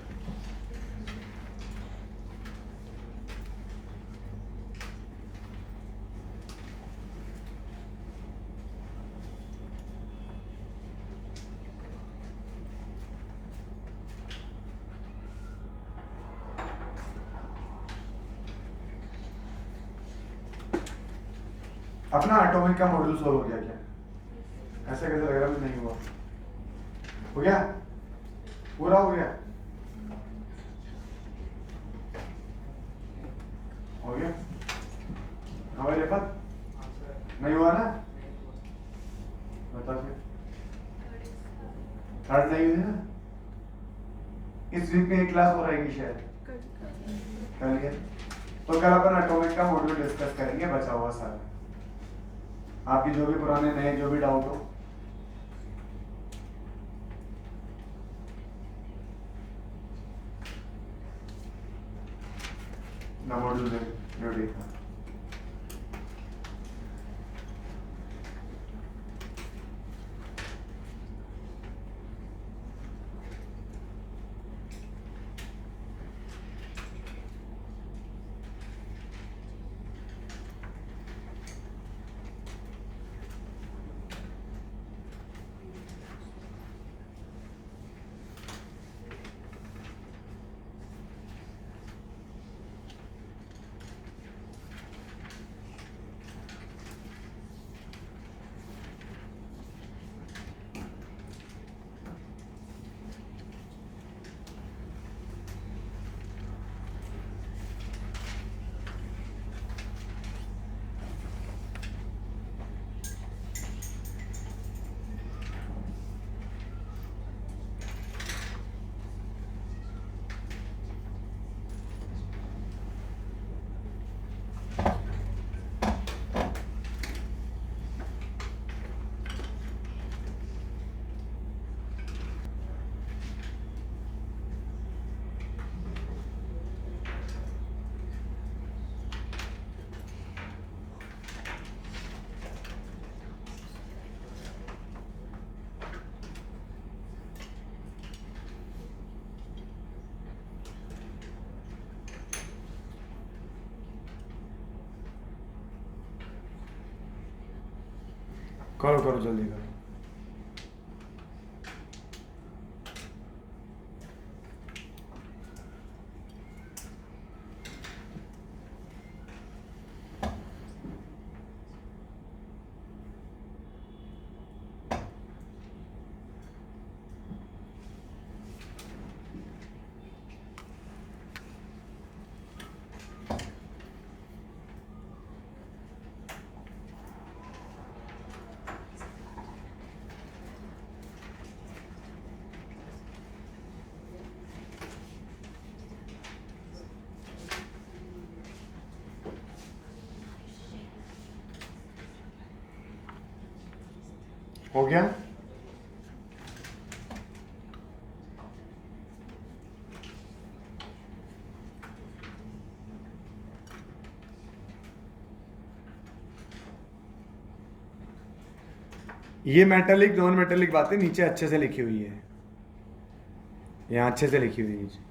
अपना एटॉमिक का मॉडल सोल्व हो गया क्या? ऐसा कैसे लग रहा है? नहीं हुआ। हो गया? पूरा हो गया? हो गया? हमारे रेफत नहीं हुआ ना? बता फिर। थर्ड नहीं हुई ना? इस वीक में एक क्लास हो रहेगी शायद, कल तो कल अपन एटॉमिक का मॉड्यूल डिस्कस करेंगे, बचा हुआ सारा। आपकी जो भी पुराने नए जो भी डाउट हो। ना मॉड्यूल में जो देखा करो करो जल्दी करो। हो गया? ये मेटेलिक नॉन मेटेलिक बातें नीचे अच्छे से लिखी हुई है, यहाँ अच्छे से लिखी हुई है नीचे।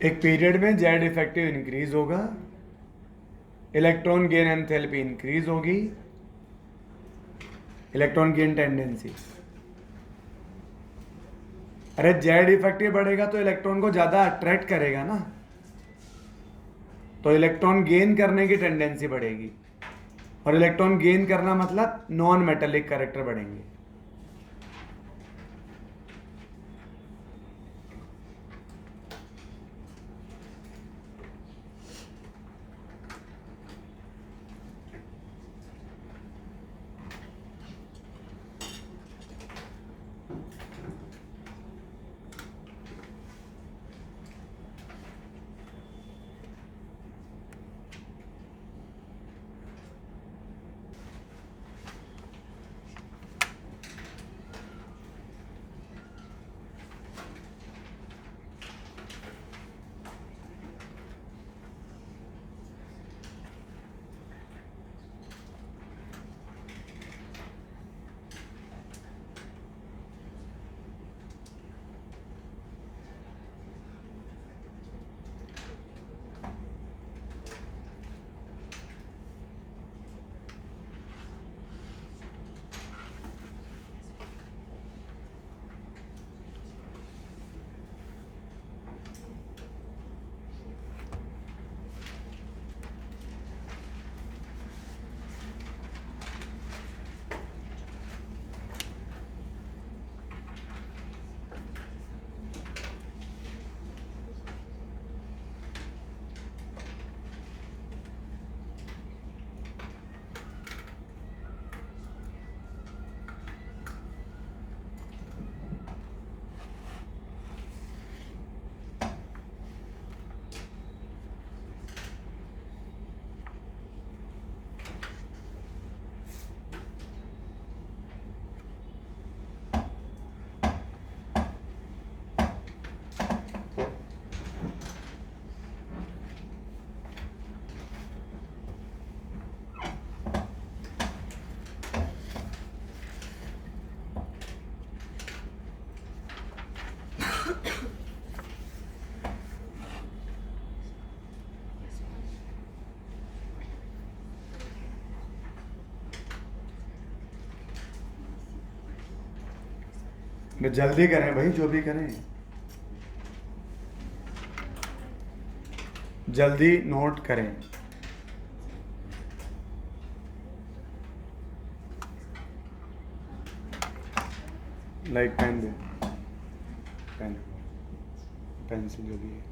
एक पीरियड में जेड इफेक्टिव इंक्रीज होगा, इलेक्ट्रॉन गेन एंथैल्पी इंक्रीज होगी, इलेक्ट्रॉन गेन टेंडेंसी। अरे जेड इफेक्टिव बढ़ेगा तो इलेक्ट्रॉन को ज्यादा अट्रैक्ट करेगा ना, तो इलेक्ट्रॉन गेन करने की टेंडेंसी बढ़ेगी, और इलेक्ट्रॉन गेन करना मतलब नॉन मेटेलिक कैरेक्टर बढ़ेंगे। जल्दी करें भाई, जो भी करें जल्दी नोट करें। लाइक पेन दे, पेन पेंसिल जो भी है।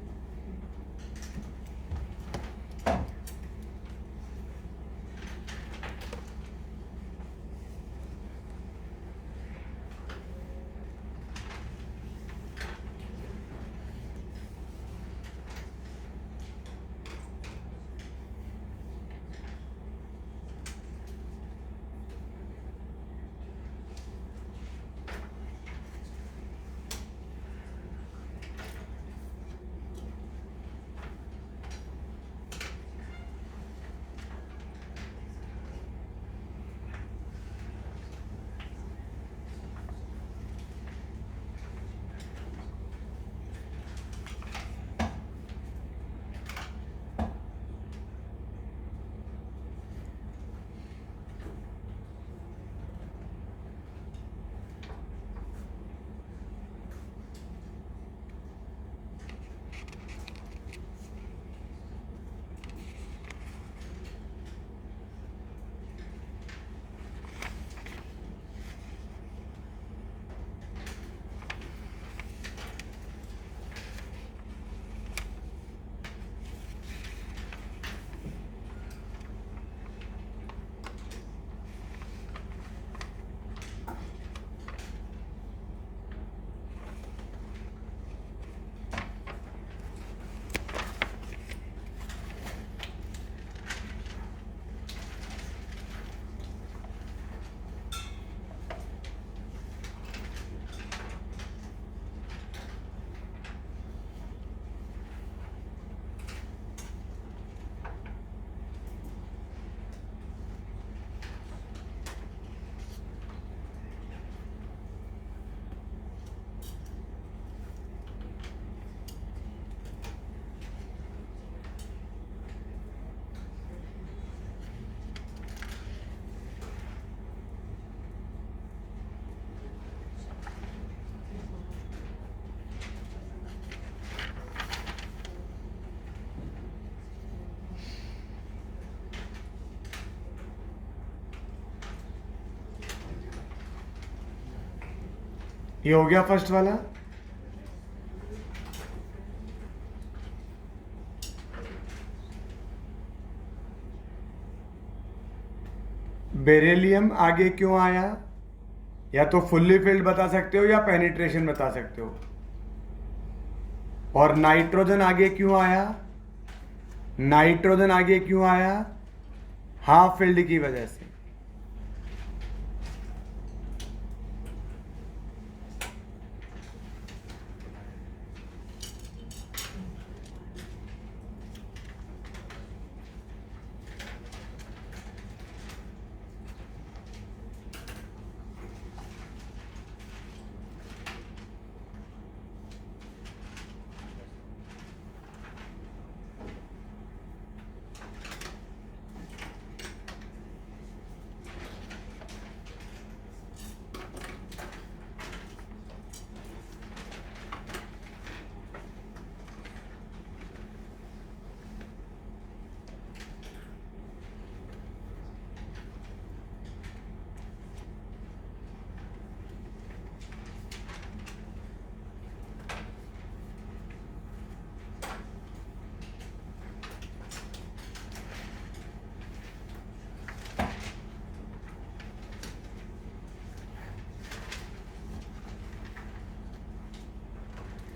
ये हो गया फर्स्ट वाला। बेरिलियम आगे क्यों आया? या तो फुल्ली फिल्ड बता सकते हो या पेनिट्रेशन बता सकते हो। और नाइट्रोजन आगे क्यों आया? नाइट्रोजन आगे क्यों आया? हाफ फिल्ड की वजह से।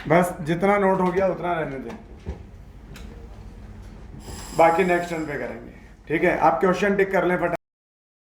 बस जितना नोट हो गया उतना रहने दें, बाकी नेक्स्ट टर्न पे करेंगे। ठीक है, आप क्वेश्चन टिक कर लें फटाफट।